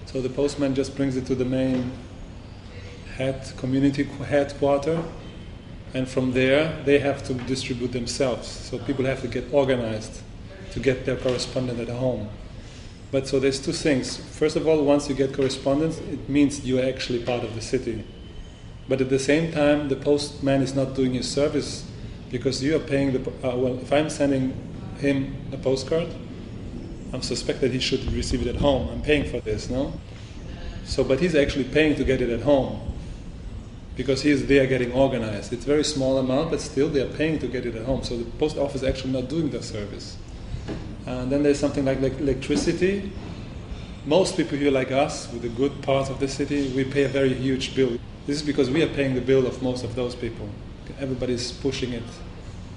So the postman just brings it to the main community headquarters, and from there they have to distribute themselves. So people have to get organized to get their correspondent at home. But so there's two things. First of all, once you get correspondence, it means you're actually part of the city. But at the same time, the postman is not doing his service, because you are paying if I'm sending him a postcard, I suspect that he should receive it at home. I'm paying for this, no? So, but he's actually paying to get it at home, because he's there getting organized. It's a very small amount, but still they are paying to get it at home. So the post office is actually not doing their service. And then there's something like electricity. Most people here, like us, with the good parts of the city, we pay a very huge bill. This is because we are paying the bill of most of those people. Everybody's pushing it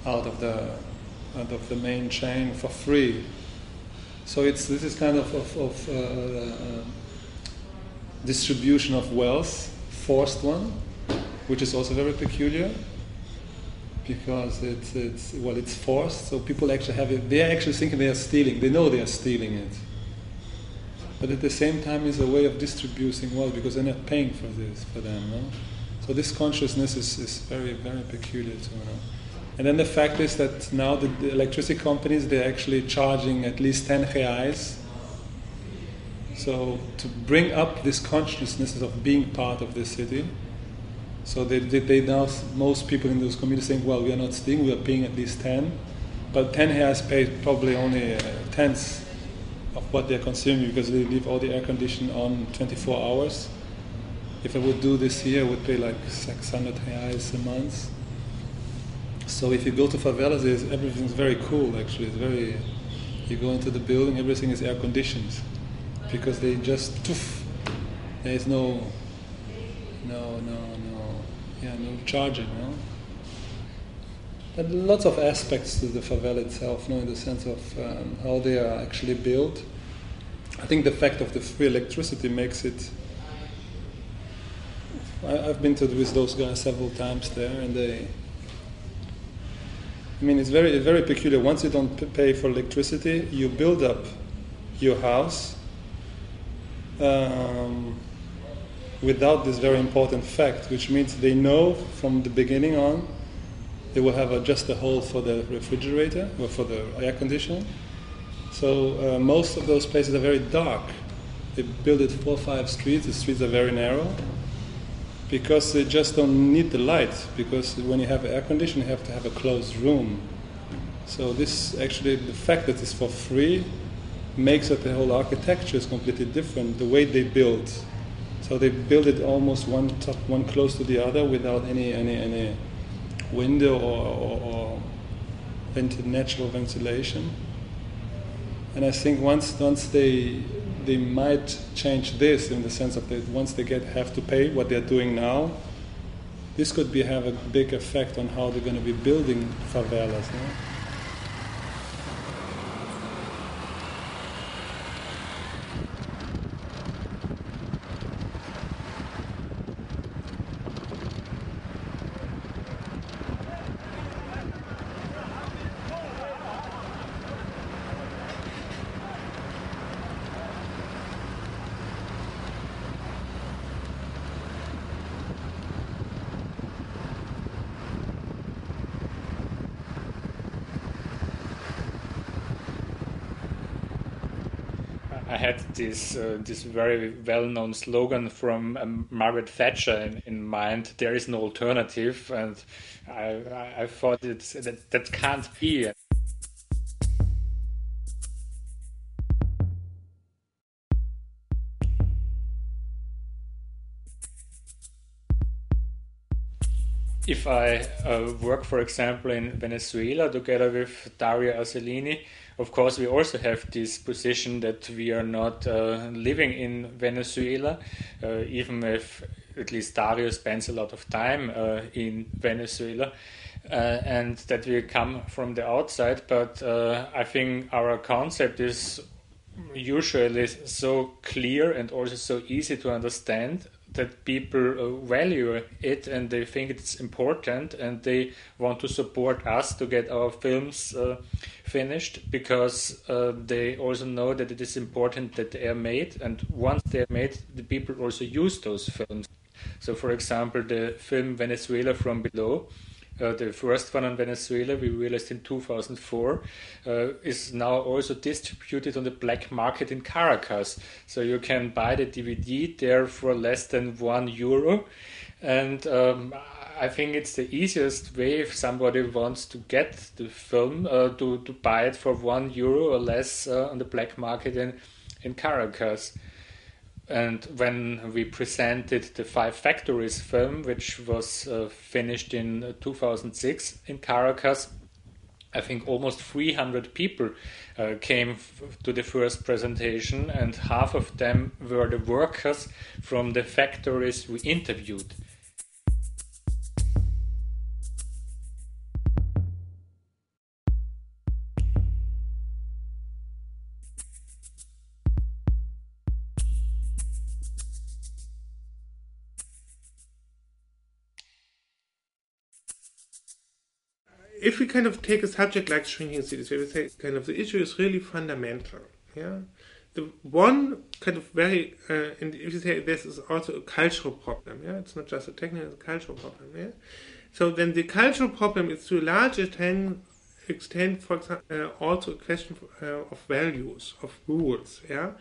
out of the main chain for free. So this is kind of distribution of wealth, forced one, which is also very peculiar, because it's forced. So people actually have it. They are actually thinking they are stealing. They know they are stealing it. But at the same time, it's a way of distributing wealth, because they're not paying for them. No? So this consciousness is very, very peculiar to them. And then the fact is that now the electricity companies, they're actually charging at least 10 reais. So to bring up this consciousness of being part of the city. So they now, most people in those communities think, well, we are not stealing, we are paying at least 10. But 10 reais paid probably only tenths of what they're consuming, because they leave all the air conditioning on 24 hours. If I would do this here, I would pay like 600 reais a month. So if you go to favelas, everything's very cool, actually. It's very, you go into the building, everything is air conditioned, because they just, there is no charging, no? But lots of aspects to the favela itself, in the sense of how they are actually built. I think the fact of the free electricity makes it. I've been with those guys several times there, and it's very, very peculiar. Once you don't pay for electricity, you build up your house without this very important fact, which means they know from the beginning on they will have just a hole for the refrigerator or for the air conditioner. So most of those places are very dark. They build it 4 or 5 streets. The streets are very narrow, because they just don't need the light, because when you have air conditioning, you have to have a closed room. So this actually, the fact that it's for free makes it, the whole architecture is completely different, the way they build. So they build it almost one close to the other without any window or natural ventilation. And I think once they might change this, in the sense of that once they have to pay what they're doing now, this could have a big effect on how they're going to be building favelas. No? I had this very well-known slogan from Margaret Thatcher in mind. There is no alternative, and I thought that can't be. if I work, for example, in Venezuela together with Dario Arcellini, of course, we also have this position that we are not living in Venezuela, even if at least Dario spends a lot of time in Venezuela, and that we come from the outside. But I think our concept is usually so clear and also so easy to understand that people value it and they think it's important and they want to support us to get our films finished, because they also know that it is important that they are made, and once they are made, the people also use those films. So, for example, the film Venezuela from Below, the first one on Venezuela, we realized in 2004, is now also distributed on the black market in Caracas. So you can buy the DVD there for less than €1. And I think it's the easiest way if somebody wants to get the film to buy it for €1 or less on the black market in Caracas. And when we presented the Five Factories film, which was finished in 2006 in Caracas, I think almost 300 people came to the first presentation, and half of them were the workers from the factories we interviewed. If we kind of take a subject like shrinking cities, we would say kind of the issue is really fundamental. Yeah, the one kind of very, and if you say this is also a cultural problem. Yeah, it's not just a technical, it's a cultural problem. Yeah, so then the cultural problem is to a large extent, for example, also a question of values, of rules. Yeah.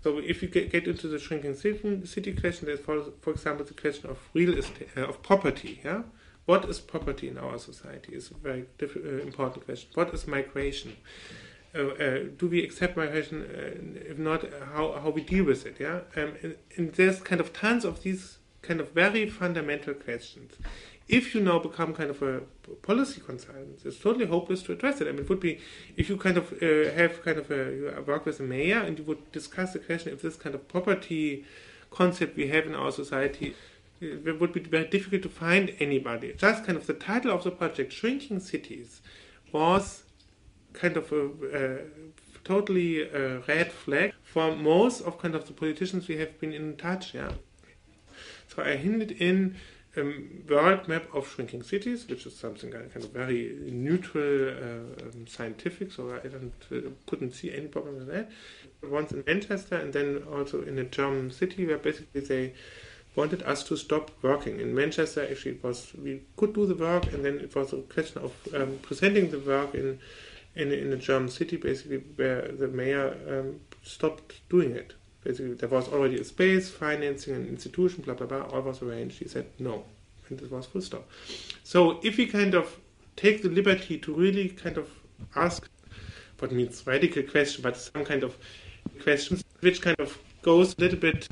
So if you get into the shrinking city question, there's for example the question of real estate, of property. Yeah. What is property in our society is a very important question. What is migration? Do we accept migration? If not, how we deal with it? Yeah, and there's kind of tons of these kind of very fundamental questions. If you now become kind of a policy consultant, it's totally hopeless to address it. I mean, it would be if you kind of you work with a mayor and you would discuss the question if this kind of property concept we have in our society. It would be very difficult to find anybody. Just kind of the title of the project, Shrinking Cities, was kind of a totally red flag for most of kind of the politicians we have been in touch. Yeah. So I hinted in a world map of shrinking cities, which is something kind of very neutral, scientific. So I couldn't see any problem with that. Once in Manchester, and then also in a German city where basically they wanted us to stop working. In Manchester, actually, it was we could do the work, and then it was a question of presenting the work in a German city, basically, where the mayor stopped doing it. Basically, there was already a space, financing, an institution, blah, blah, blah, all was arranged. He said no, and this was full stop. So if we kind of take the liberty to really kind of ask what means radical question, but some kind of questions which kind of goes a little bit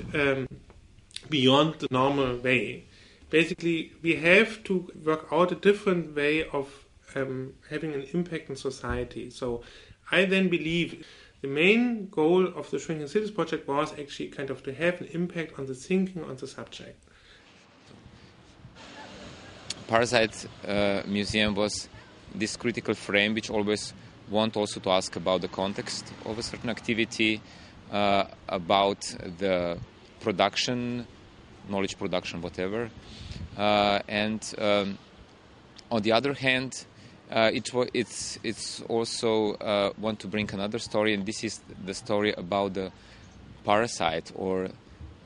beyond the normal way. Basically, we have to work out a different way of having an impact on society. So I then believe the main goal of the Shrinking Cities project was actually kind of to have an impact on the thinking on the subject. Parasite Museum was this critical frame which always want also to ask about the context of a certain activity, about the production, knowledge production, whatever. And on the other hand, it's also want to bring another story, and this is the story about the parasite or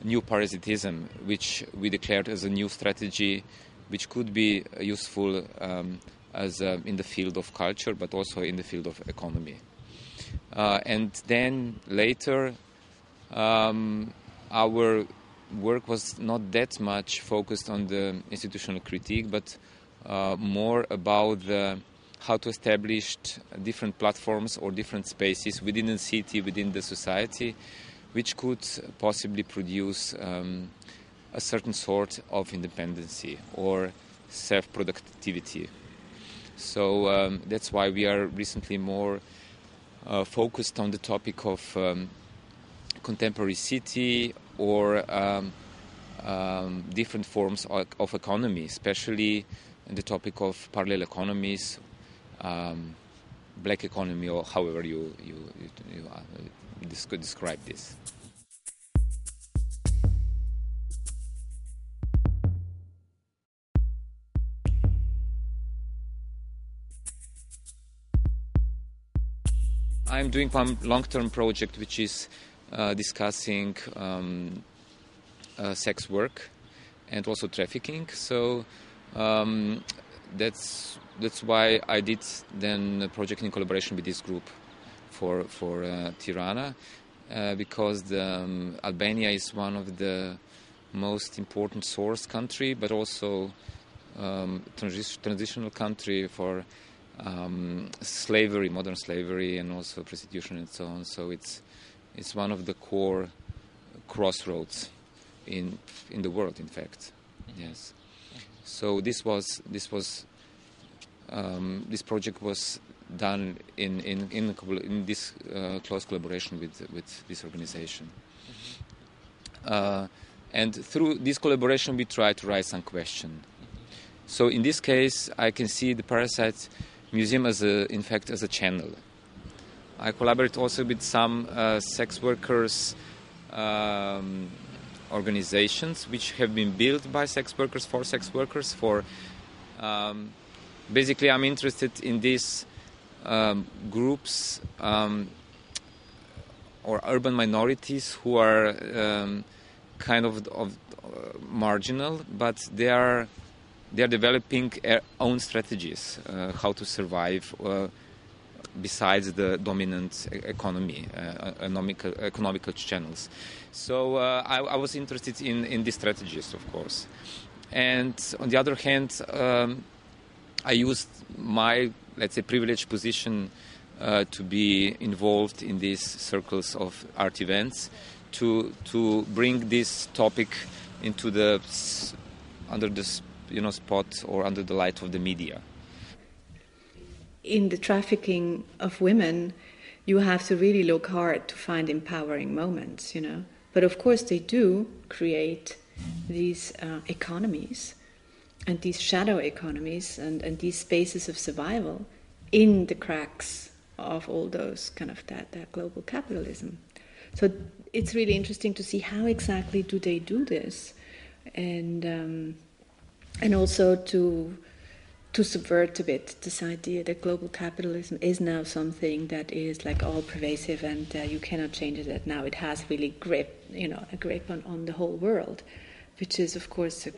new parasitism, which we declared as a new strategy, which could be useful as in the field of culture, but also in the field of economy. And then later, our work was not that much focused on the institutional critique, but more about how to establish different platforms or different spaces within the city, within the society, which could possibly produce a certain sort of independency or self-productivity. So that's why we are recently more focused on the topic of contemporary city or different forms of economy, especially the topic of parallel economies, black economy, or however you could describe this. I'm doing one long-term project which is discussing sex work and also trafficking. So that's why I did then a project in collaboration with this group for Tirana, because Albania is one of the most important source country, but also transitional country for slavery, modern slavery, and also prostitution and so on. So it's one of the core crossroads in the world, in fact. Yes. So this project was done in this close collaboration with this organization. And through this collaboration, we try to raise some question. So in this case, I can see the Parasite Museum as a channel. I collaborate also with some sex workers organizations which have been built by sex workers for sex workers. Basically, I'm interested in these groups or urban minorities who are kind of marginal, but they are developing their own strategies how to survive besides the dominant economical channels. So I was interested in these strategies, of course. And on the other hand, I used my, let's say, privileged position to be involved in these circles of art events to bring this topic into under the spot or under the light of the media. In the trafficking of women, you have to really look hard to find empowering moments, But of course they do create these economies and these shadow economies and these spaces of survival in the cracks of all those kind of that global capitalism. So it's really interesting to see how exactly do they do this, and also to subvert a bit this idea that global capitalism is now something that is like all pervasive and you cannot change it. That now it has really a grip on the whole world, which is of course it's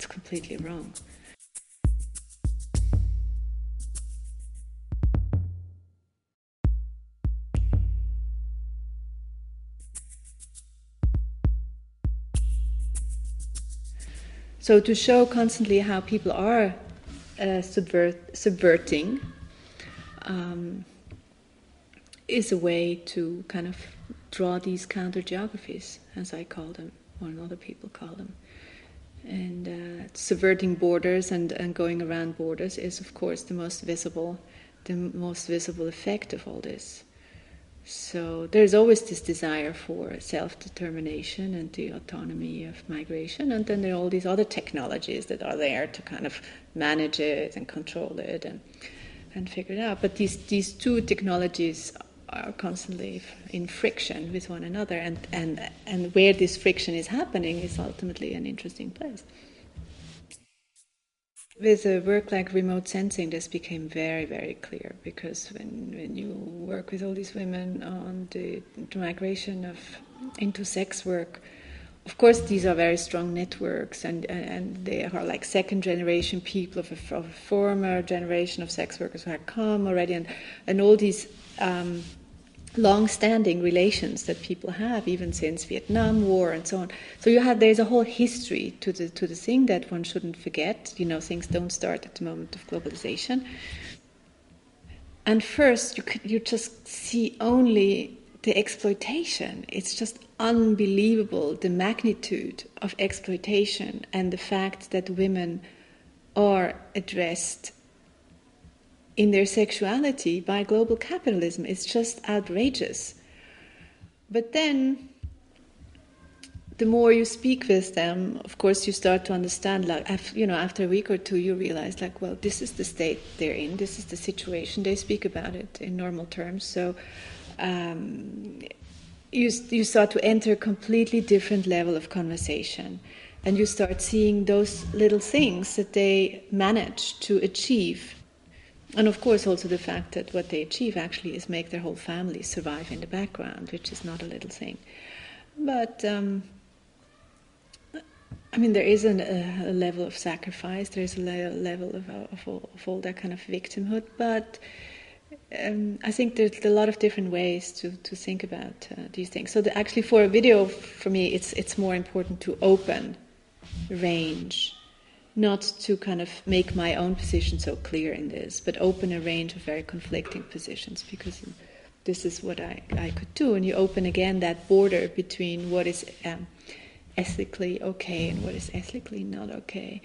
completely wrong. So to show constantly how people are subverting is a way to kind of draw these counter-geographies, as I call them, or other people call them. And subverting borders and going around borders is, of course, the most visible effect of all this. So there's always this desire for self-determination and the autonomy of migration, and then there are all these other technologies that are there to kind of manage it and control it and figure it out. But these two technologies are constantly in friction with one another, and where this friction is happening is ultimately an interesting place. With a work like remote sensing, this became very, very clear, because when you work with all these women on the migration into sex work, of course these are very strong networks, and they are like second generation people of a former generation of sex workers who had come already, and all these long-standing relations that people have, even since Vietnam War and so on. So there's a whole history to the thing that one shouldn't forget. Things don't start at the moment of globalization. And first, you just see only the exploitation. It's just unbelievable, the magnitude of exploitation and the fact that women are addressed in their sexuality by global capitalism. It's just outrageous. But then, the more you speak with them, of course, you start to understand, like, after a week or two, you realize, like, well, this is the state they're in, this is the situation, they speak about it in normal terms. So you start to enter a completely different level of conversation. And you start seeing those little things that they manage to achieve. And of course, also the fact that what they achieve actually is make their whole family survive in the background, which is not a little thing. But there is a level of sacrifice, there is a level of all that kind of victimhood, but I think there's a lot of different ways to think about these things. So actually for a video, for me, it's more important to open range, not to kind of make my own position so clear in this, but open a range of very conflicting positions, because this is what I could do, and you open again that border between what is ethically okay and what is ethically not okay,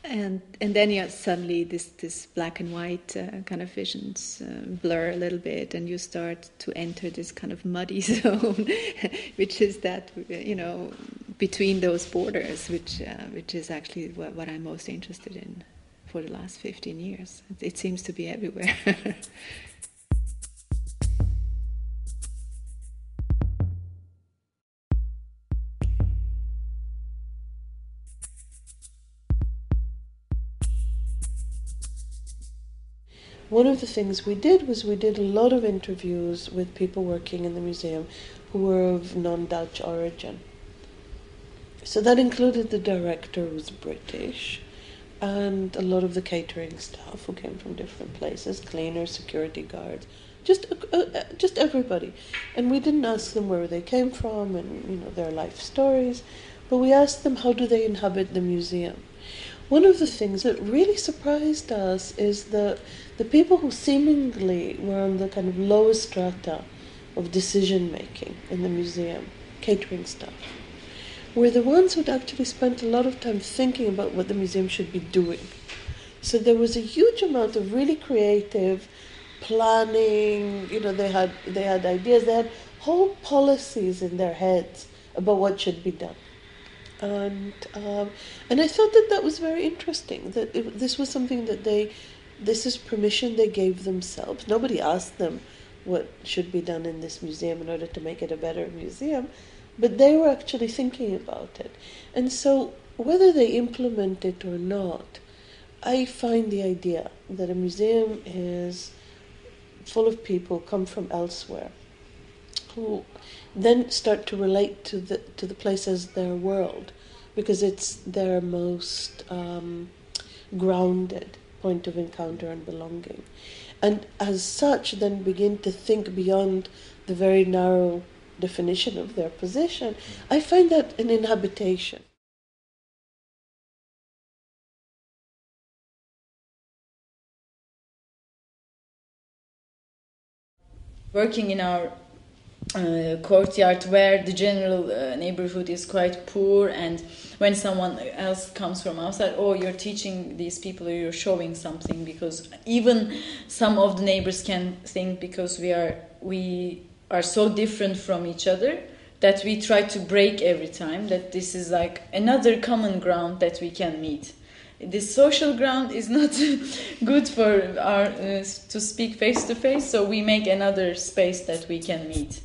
and then suddenly this black and white kind of visions blur a little bit, and you start to enter this kind of muddy zone, which is that between those borders, which is actually what I'm most interested in for the last 15 years. It seems to be everywhere. One of the things we did was we did a lot of interviews with people working in the museum who were of non-Dutch origin. So that included the director, who was British, and a lot of the catering staff who came from different places, cleaners, security guards, just everybody. And we didn't ask them where they came from and their life stories, but we asked them how do they inhabit the museum. One of the things that really surprised us is the people who seemingly were on the kind of lowest strata of decision-making in the museum, catering staff, were the ones who'd actually spent a lot of time thinking about what the museum should be doing. So there was a huge amount of really creative planning, they had ideas, they had whole policies in their heads about what should be done. And I thought that was very interesting, that this was something that this is permission they gave themselves. Nobody asked them what should be done in this museum in order to make it a better museum, but they were actually thinking about it. And so whether they implement it or not, I find the idea that a museum is full of people come from elsewhere who then start to relate to the place as their world, because it's their most grounded point of encounter and belonging. And as such, then begin to think beyond the very narrow definition of their position. I find that an inhabitation. Working in our courtyard where the general neighborhood is quite poor, and when someone else comes from outside, you're teaching these people, or you're showing something, because even some of the neighbors can think, because we are so different from each other, that we try to break every time, that this is like another common ground that we can meet. This social ground is not good for to speak face to face, so we make another space that we can meet.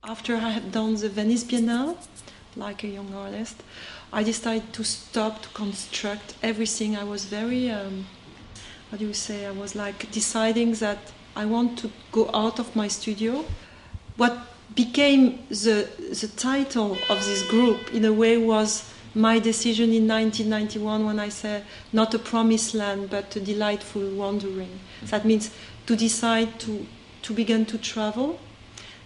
After I had done the Venice Biennale, like a young artist, I decided to stop to construct everything. I was very, I was like deciding that I want to go out of my studio. What became the title of this group, in a way, was my decision in 1991 when I said not a promised land but a delightful wandering. That means to decide to begin to travel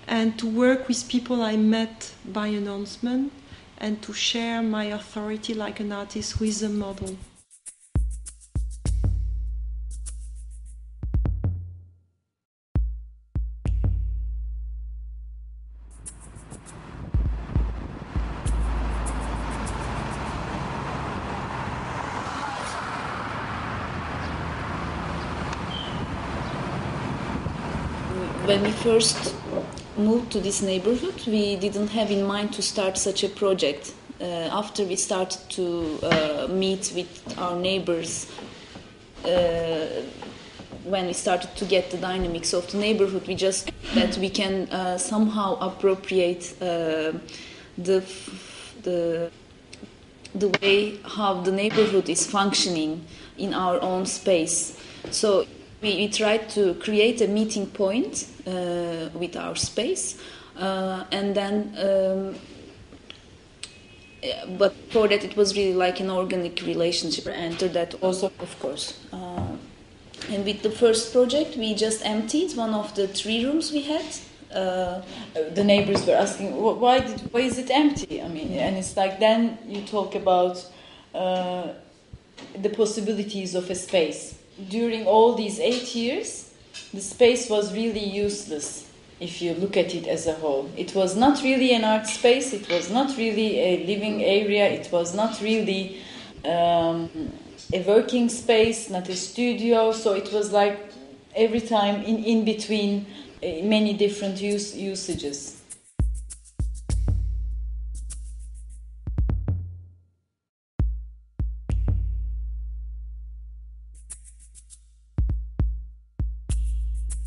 and to work with people I met by announcement and to share my authority like an artist with a model. When we first moved to this neighborhood, we didn't have in mind to start such a project. After we started to meet with our neighbors, when we started to get the dynamics of the neighborhood, we just that we can somehow appropriate the way how the neighborhood is functioning in our own space. So we tried to create a meeting point with our space, and then but for that it was really like an organic relationship. Enter that also, of course. And with the first project, we just emptied one of the 3 rooms we had. The neighbors were asking, why is it empty? I mean, and it's like then you talk about the possibilities of a space. During all these 8 years, the space was really useless if you look at it as a whole. It was not really an art space, it was not really a living area, it was not really a working space, not a studio, so it was like every time in between many different usages.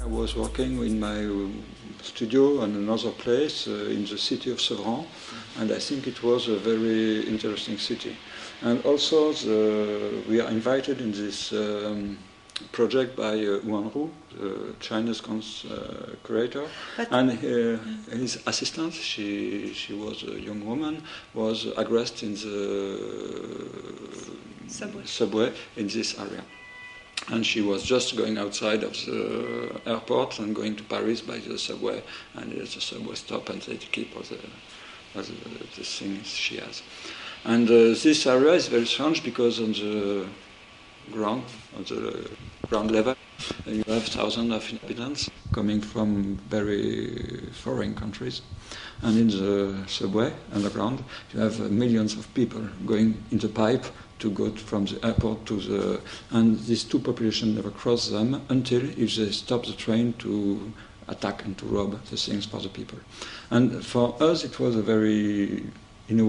I was working in my studio on another place in the city of Srdjan, and I think it was a very interesting city. And also we are invited in this project by Wanru, the Chinese curator, and his assistant, she was a young woman, was aggressed in the subway in this area. And she was just going outside of the airport and going to Paris by the subway, and the subway stopped and they keep all the things she has. And this area is very strange because on the ground level, you have thousands of inhabitants coming from very foreign countries. And in the subway, underground, you have millions of people going in the pipe to go from the airport to the... And these 2 populations never cross them until if they stop the train to attack and to rob the things for the people. And for us it was a very... In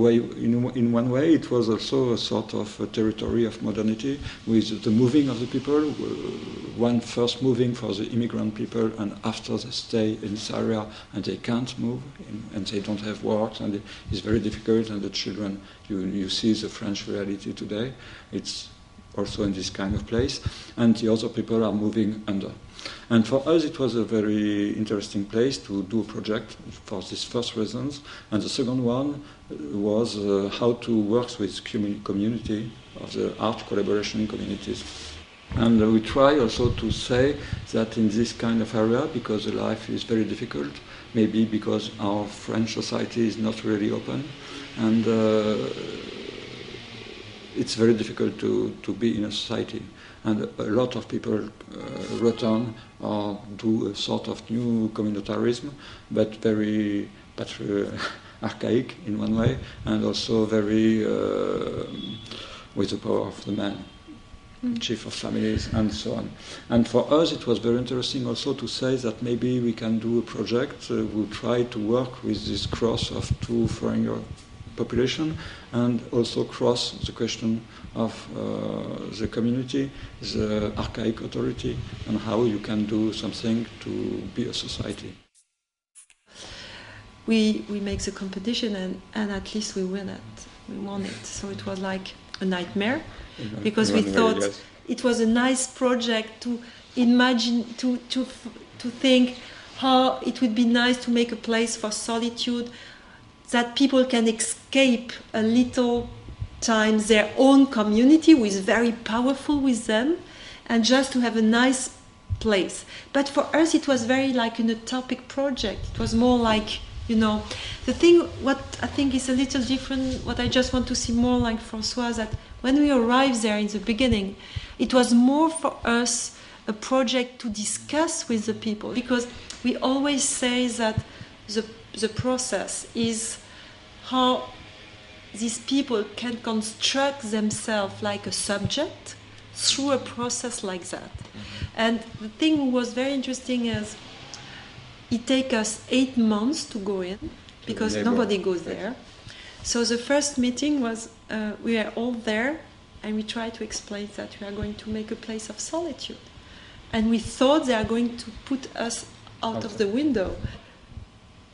one way, it was also a sort of a territory of modernity with the moving of the people, one first moving for the immigrant people, and after they stay in this area and they can't move, and they don't have work, and it's very difficult, and the children, you see the French reality today, it's also in this kind of place, and the other people are moving under. And for us it was a very interesting place to do a project for these first reasons. And the second one was how to work with community of the art collaboration communities. And we try also to say that in this kind of area, because the life is very difficult, maybe because our French society is not really open, and it's very difficult to be in a society. And a lot of people return or do a sort of new communitarism, but very archaic in one way, and also very with the power of the man, chief of families, and so on. And for us it was very interesting also to say that maybe we can do a project, we'll try to work with this cross of 2 foreign population, and also cross the question of the community, the archaic authority, and how you can do something to be a society. We make the competition and at least we win it. We won it. So it was like a nightmare because we thought it was a nice project to imagine, to think how it would be nice to make a place for solitude, that people can escape a little time their own community, who is very powerful with them, and just to have a nice place. But for us it was very like an utopic project. It was more like, the thing, what I think is a little different, what I just want to see more like François, that when we arrived there in the beginning, it was more for us a project to discuss with the people, because we always say that the process is how these people can construct themselves like a subject through a process like that. And the thing was very interesting is it takes us 8 months to go in, because nobody goes there. So the first meeting was, we are all there, and we try to explain that we are going to make a place of solitude. And we thought they are going to put us out of the window.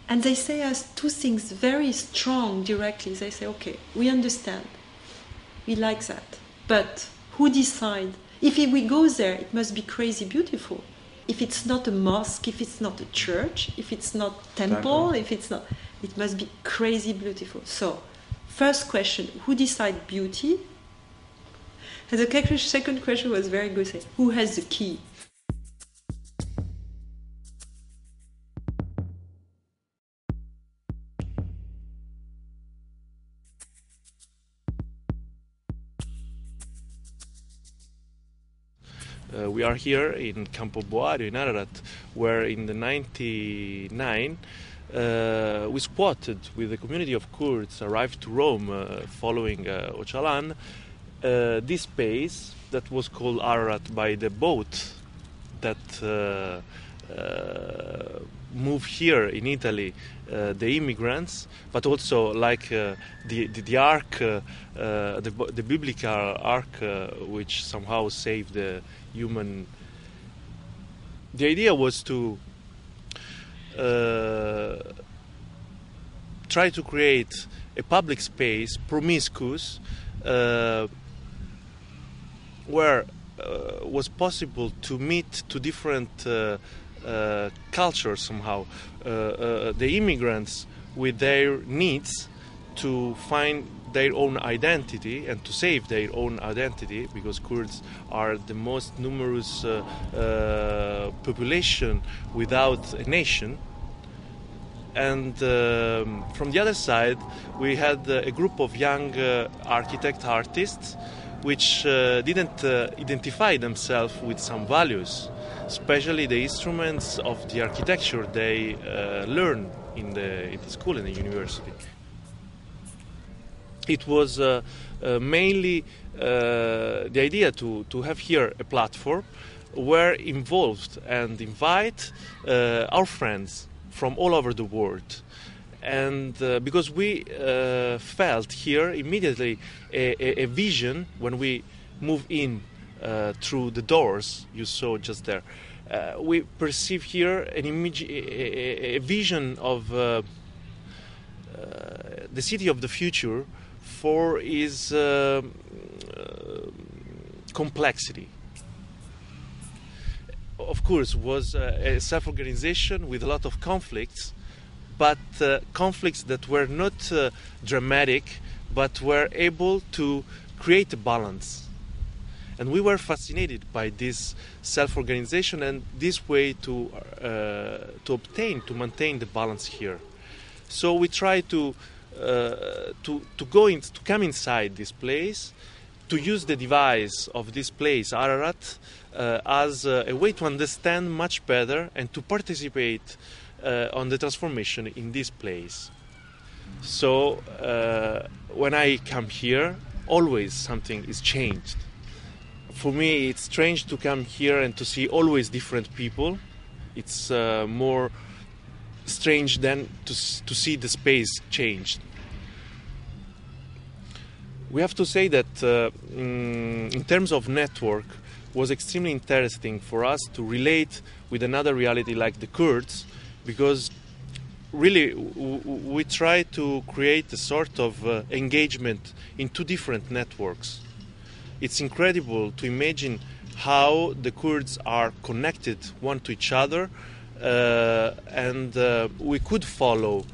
And they say us two things very strong directly. They say, okay, we understand. We like that. But who decides? If we go there, it must be crazy beautiful. If it's not a mosque, if it's not a church, if it's not temple, if it's not, it must be crazy beautiful. So, first question, who decides beauty? And the second question was very good. Say, who has the key? We are here in Campo Boeri in Ararat, where in the 99 we squatted with the community of Kurds arrived to Rome following Öcalan, this space that was called Ararat by the boat that moved here in Italy, the immigrants, but also like the ark, the biblical ark, which somehow saved the human. The idea was to try to create a public space, promiscuous, where was possible to meet two different cultures somehow. The immigrants with their needs to find their own identity and to save their own identity, because Kurds are the most numerous population without a nation. And from the other side, we had a group of young artists which didn't identify themselves with some values, especially the instruments of the architecture they learn in the school and the university. It was mainly the idea to have here a platform where involved and invite our friends from all over the world. And because we felt here immediately a vision when we move in through the doors you saw just there. We perceive here an image, a vision of the city of the future for its complexity. Of course, was a self-organization with a lot of conflicts, but conflicts that were not dramatic, but were able to create a balance. And we were fascinated by this self-organization and this way to maintain the balance here. So we try to come inside this place, to use the device of this place, Ararat, as a way to understand much better and to participate on the transformation in this place. So when I come here, always something is changed. For me, it's strange to come here and to see always different people. It's more strange than to see the space changed. We have to say that in terms of network, was extremely interesting for us to relate with another reality like the Kurds, because really we try to create a sort of engagement in two different networks. It's incredible to imagine how the Kurds are connected one to each other and we could follow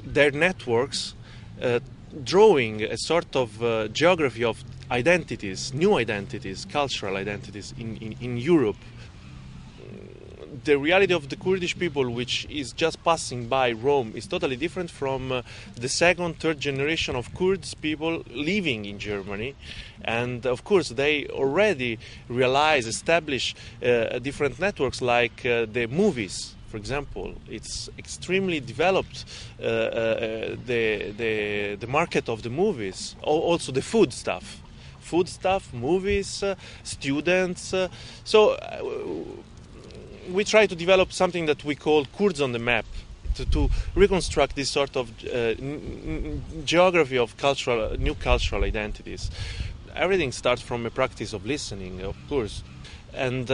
their networks, drawing a sort of geography of identities, new identities, cultural identities in Europe. The reality of the Kurdish people, which is just passing by Rome, is totally different from the second, third generation of Kurds people living in Germany. And of course, they already establish different networks like the movies. For example, it's extremely developed, the market of the movies, also the food stuff, movies, students. We try to develop something that we call Kurds on the map, to reconstruct this sort of geography of new cultural identities. Everything starts from a practice of listening, of course, and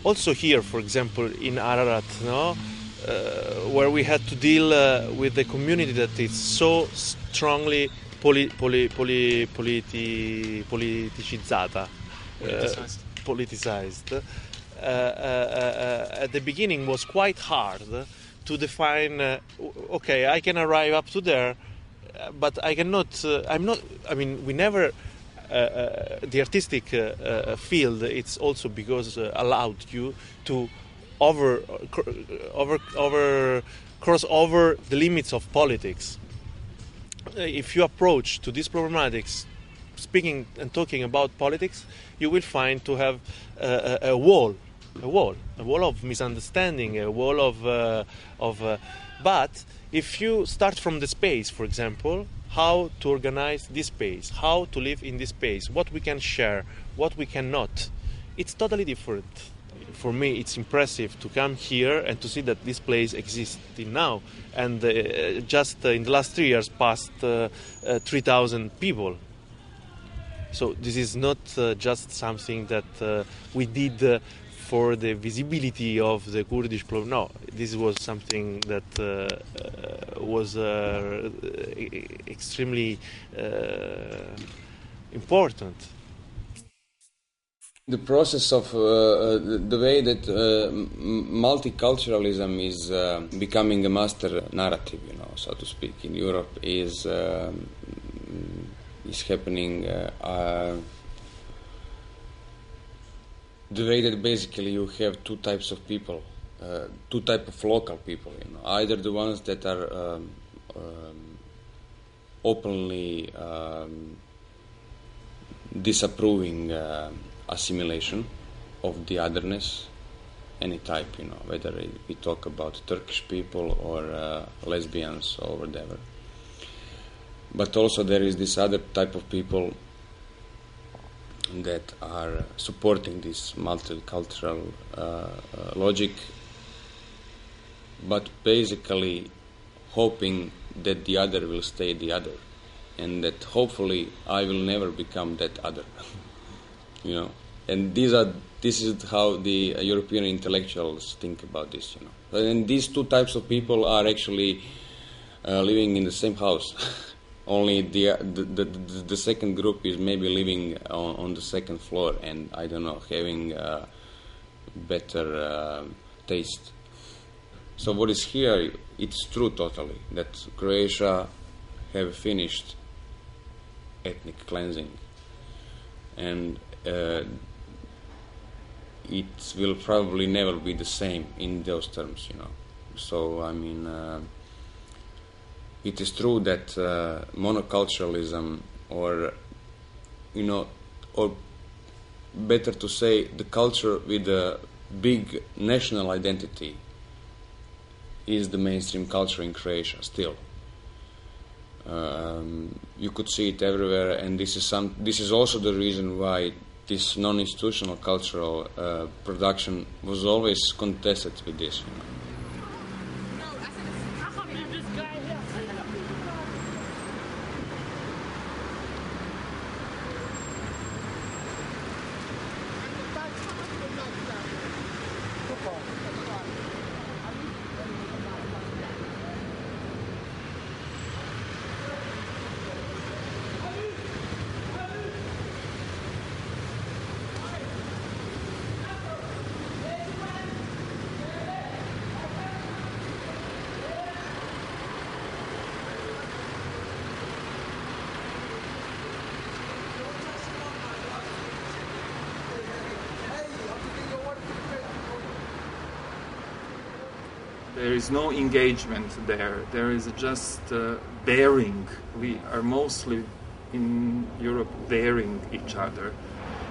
also here, for example, in Ararat, where we had to deal with a community that is so strongly politicized. At the beginning was quite hard to define, okay, I can arrive up to there, but I cannot, we never, the artistic field, it's also because allowed you to cross over the limits of politics. If you approach to these problematics speaking and talking about politics, you will find to have a wall of misunderstanding, a wall of. But if you start from the space, for example, how to organize this space, how to live in this space, what we can share, what we cannot, it's totally different. For me, it's impressive to come here and to see that this place exists now. And just in the last 3 years, past 3,000 people. So this is not just something that we did for the visibility of the Kurdish problem. No, this was something that was extremely important. The process of the way that multiculturalism is becoming a master narrative, so to speak, in Europe is happening the way that basically you have two types of people, two types of local people, either the ones that are openly disapproving assimilation of the otherness, any type, whether we talk about Turkish people or lesbians or whatever. But also there is this other type of people that are supporting this multicultural logic, but basically hoping that the other will stay the other, and that hopefully I will never become that other. And this is how the European intellectuals think about this. And these two types of people are actually living in the same house. Only the second group is maybe living on the second floor and, I don't know, having better taste. So what is here, it's true totally, that Croatia have finished ethnic cleansing. And it will probably never be the same in those terms, So, it is true that monoculturalism, or better to say, the culture with a big national identity is the mainstream culture in Croatia still. You could see it everywhere, and this is also the reason why this non-institutional cultural production was always contested with this. There is no engagement there. There is just bearing. We are mostly in Europe bearing each other.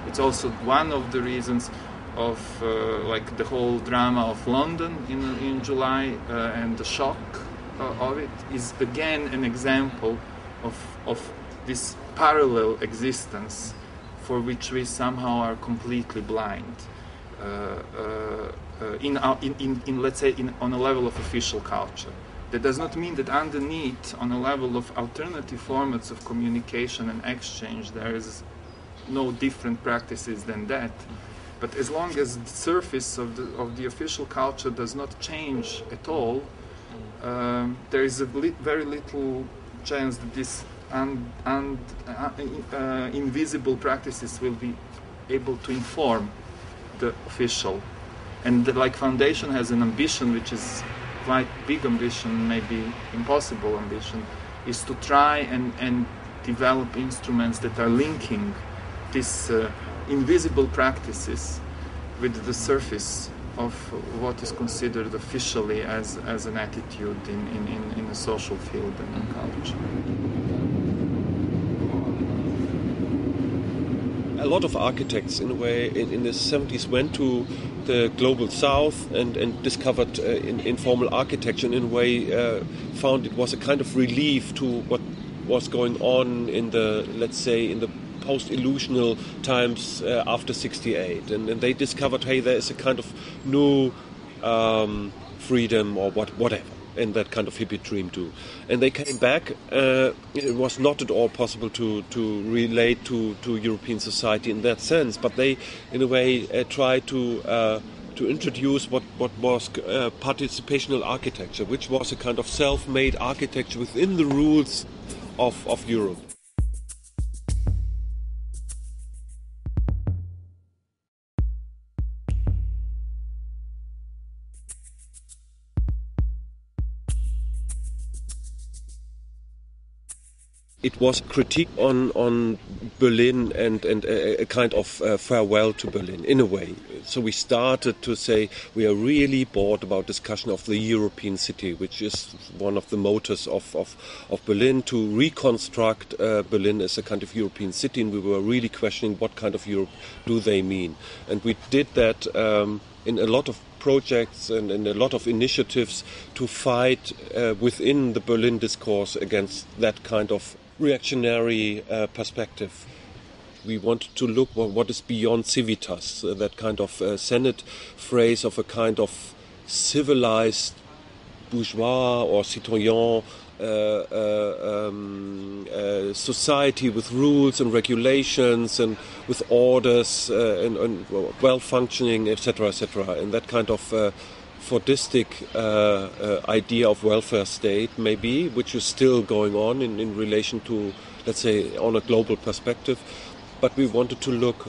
It's also one of the reasons of like the whole drama of London in July and the shock of it is again an example of this parallel existence for which we somehow are completely blind. Let's say on a level of official culture. That does not mean that underneath, on a level of alternative formats of communication and exchange, there is no different practices than that. But as long as the surface of the official culture does not change at all, there is very little chance that this invisible practices will be able to inform the official. And the foundation has an ambition, which is quite big ambition, maybe impossible ambition, is to try and develop instruments that are linking these invisible practices with the surface of what is considered officially as an attitude in a social field and in culture. A lot of architects, in a way, in the 70s went to the global south and discovered informal architecture, and in a way found it was a kind of relief to what was going on in the, let's say, in the post-illusional times after 68. And they discovered, hey, there is a kind of new freedom or whatever. And that kind of hippie dream too. And they came back. It was not at all possible to relate to European society in that sense, but they, in a way, tried to introduce what was participational architecture, which was a kind of self-made architecture within the rules of Europe. It was critique on Berlin and a kind of farewell to Berlin, in a way. So we started to say we are really bored about discussion of the European city, which is one of the motors of Berlin, to reconstruct Berlin as a kind of European city, and we were really questioning what kind of Europe do they mean. And we did that in a lot of projects and in a lot of initiatives to fight within the Berlin discourse against that kind of reactionary perspective. We wanted to look what is beyond civitas, that kind of Senate phrase of a kind of civilized bourgeois or citoyen society with rules and regulations and with orders and well-functioning, etc., etc. And that kind of Fordistic idea of welfare state, maybe, which is still going on in relation to, let's say, on a global perspective. But we wanted to look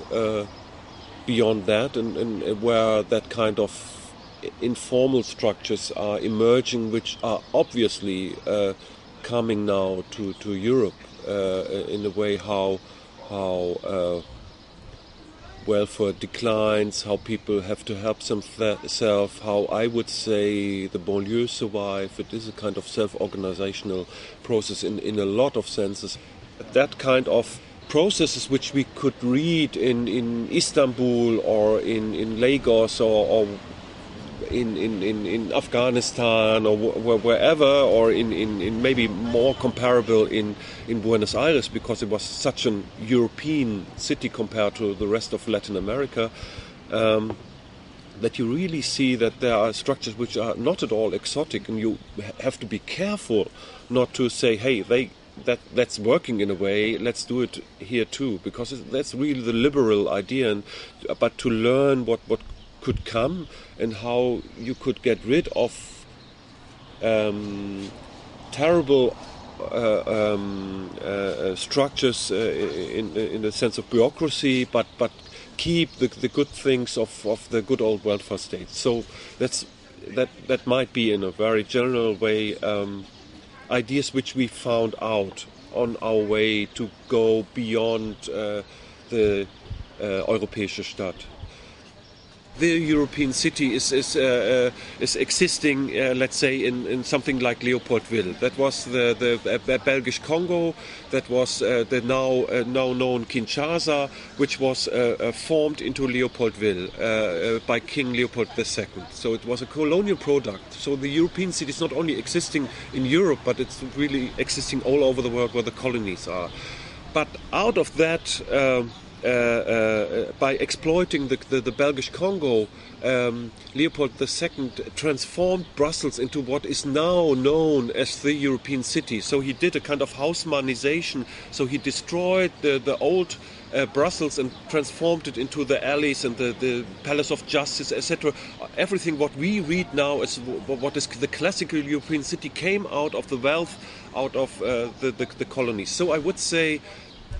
beyond that and where that kind of informal structures are emerging, which are obviously coming now to Europe in a way how welfare declines, how people have to help themselves, how I would say the banlieue survive. It is a kind of self-organizational process in a lot of senses. That kind of processes which we could read in Istanbul or in Lagos or in Afghanistan or wherever, or in maybe more comparable in Buenos Aires, because it was such an European city compared to the rest of Latin America, that you really see that there are structures which are not at all exotic, and you have to be careful not to say, hey, that's working in a way, let's do it here too, because that's really the liberal idea, but to learn what could come and how you could get rid of terrible structures in the sense of bureaucracy, but keep the good things of the good old welfare state. So that might be, in a very general way, ideas which we found out on our way to go beyond the Europäische Stadt. the European city is existing, let's say, in something like Leopoldville. That was the Belgish Congo. That was the now known Kinshasa, which was formed into Leopoldville by King Leopold II. So it was a colonial product. So the European city is not only existing in Europe, but it's really existing all over the world where the colonies are. But out of that, by exploiting the Belgish Congo, Leopold II transformed Brussels into what is now known as the European city. So he did a kind of Haussmannization. So he destroyed the old Brussels and transformed it into the alleys and the Palace of Justice, etc. Everything what we read now as what is the classical European city came out of the wealth, out of the colonies. So I would say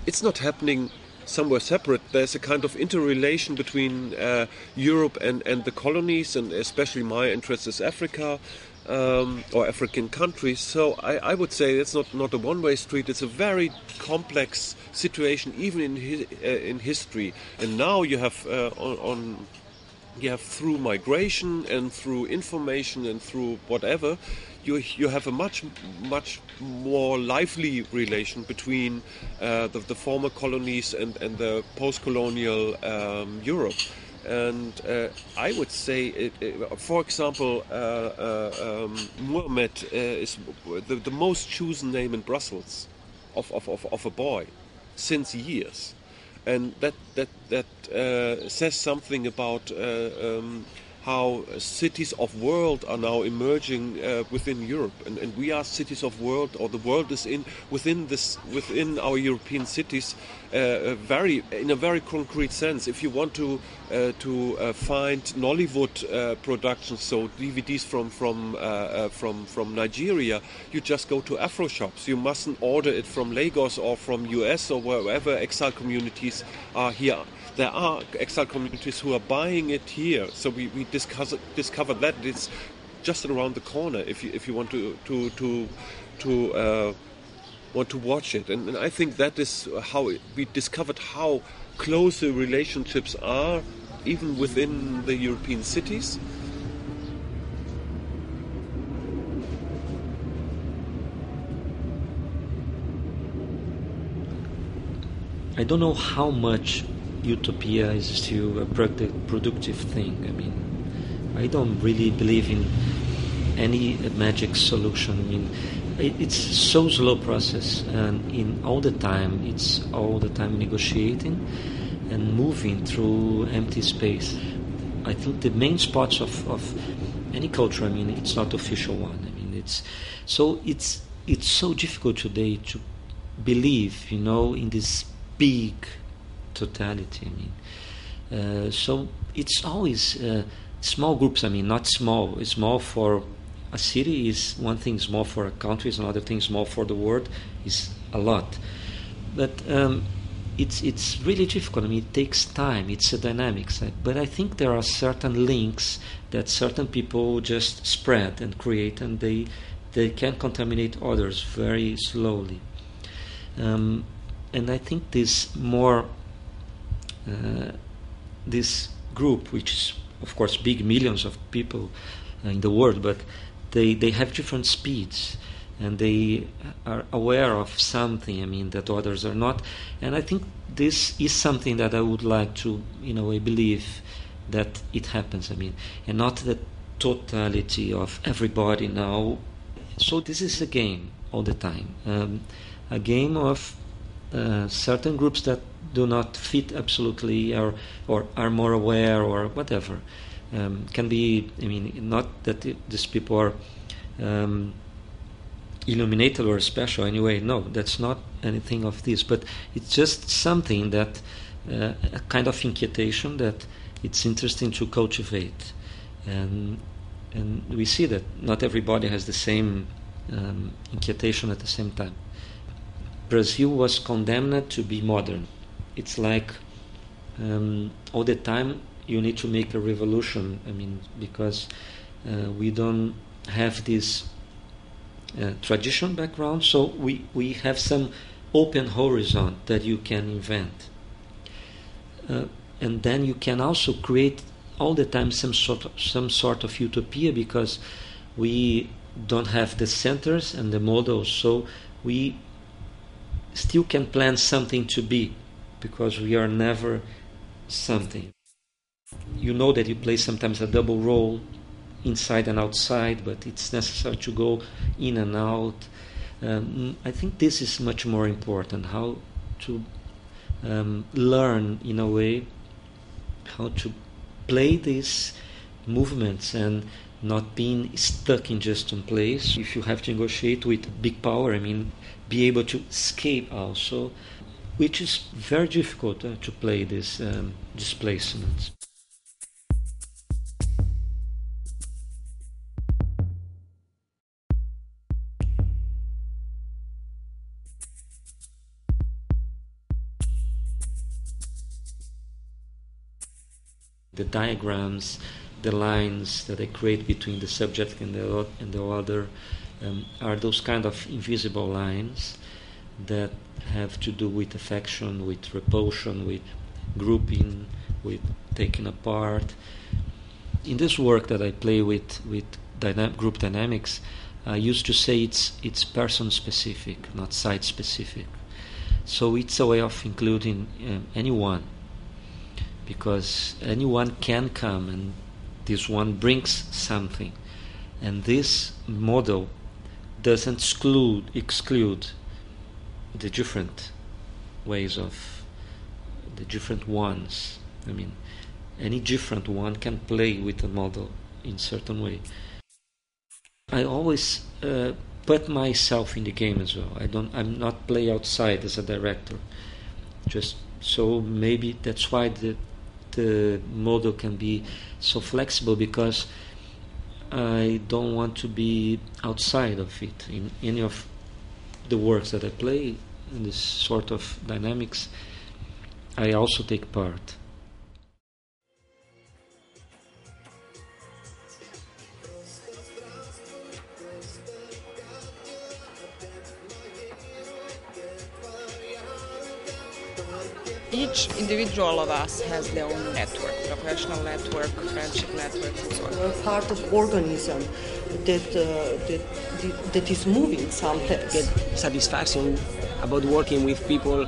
it's not happening somewhere separate. There's a kind of interrelation between Europe and the colonies, and especially my interest is Africa or African countries. So I would say it's not a one-way street. It's a very complex situation, even in history. And now you have through migration and through information and through whatever, you have a much more lively relation between the former colonies and the post-colonial Europe. And I would say, for example, Muhammad is the most chosen name in Brussels of a boy since years. And that says something about how cities of world are now emerging within Europe, and we are cities of world, or the world is within our European cities, in a very concrete sense. If you want to find Nollywood productions, so DVDs from Nigeria, you just go to Afro shops. You mustn't order it from Lagos or from US or wherever exile communities are here. There are exile communities who are buying it here, so we discovered that it's just around the corner if you want to watch it, and I think that is how we discovered how close the relationships are, even within the European cities. I don't know how much utopia is still a productive thing. I mean, I don't really believe in any magic solution. I mean, it's so slow process, and it's all the time negotiating and moving through empty space. I think the main spots of any culture, I mean, it's not official one. I mean, it's so difficult today to believe, in this big totality. I mean, so it's always small groups. I mean, not small. It's small for a city is one thing. Small for a country is another thing. Small for the world is a lot. But it's really difficult. I mean, it takes time. It's a dynamics. But I think there are certain links that certain people just spread and create, and they can contaminate others very slowly. And I think this group, which is of course big, millions of people in the world, but they have different speeds, and they are aware of something, I mean, that others are not. And I think this is something that I would like to, I believe that it happens, I mean, and not the totality of everybody now. So this is a game all the time, a game of certain groups that do not fit absolutely, or are more aware, or whatever. Can be, I mean, not that these people are illuminated or special anyway. No, that's not anything of this. But it's just something that, a kind of inquietation that it's interesting to cultivate. And we see that not everybody has the same inquietation at the same time. Brazil was condemned to be modern. It's like all the time you need to make a revolution. I mean, because we don't have this tradition background, so we have some open horizon that you can invent. And then you can also create all the time some sort of utopia, because we don't have the centers and the models, so we still can plan something to be, because we are never something. You know that you play sometimes a double role, inside and outside, but it's necessary to go in and out. I think this is much more important, how to learn, in a way, how to play these movements and not being stuck in just one place. If you have to negotiate with big power, I mean, be able to escape also, which is very difficult to play these displacements. The diagrams, the lines that I create between the subject and the other are those kind of invisible lines that have to do with affection, with repulsion, with grouping, with taking apart. In this work that I play with group dynamics, I used to say it's person-specific, not site-specific. So it's a way of including anyone, because anyone can come and this one brings something. And this model doesn't exclude the different ways of the different ones. I mean, any different one can play with the model in certain way. I always put myself in the game as well. I'm not play outside as a director. Just so maybe that's why the model can be so flexible, because I don't want to be outside of it. In any of the works that I play in this sort of dynamics, I also take part. Each individual of us has their own network, professional network, friendship network, and so on. We're part of organism that is moving someplace. Get satisfaction about working with people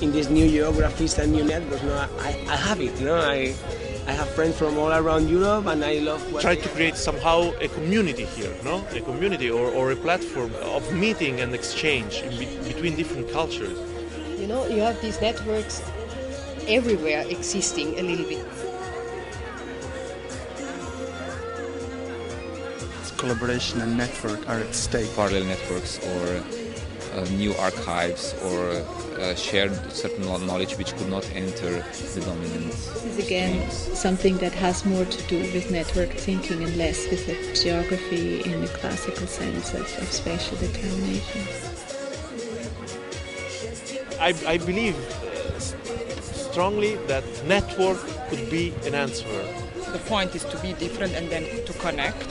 in these new geographies and new networks. No, I have it. No, I have friends from all around Europe, and I love. Try to create somehow a community here, no? A community or a platform of meeting and exchange between different cultures. You know, you have these networks everywhere existing a little bit. Collaboration and network are at stake. Parallel networks or new archives or shared certain knowledge which could not enter the dominant. This is again something that has more to do with network thinking and less with the geography in the classical sense of spatial determination. I believe strongly that network could be an answer. The point is to be different and then to connect.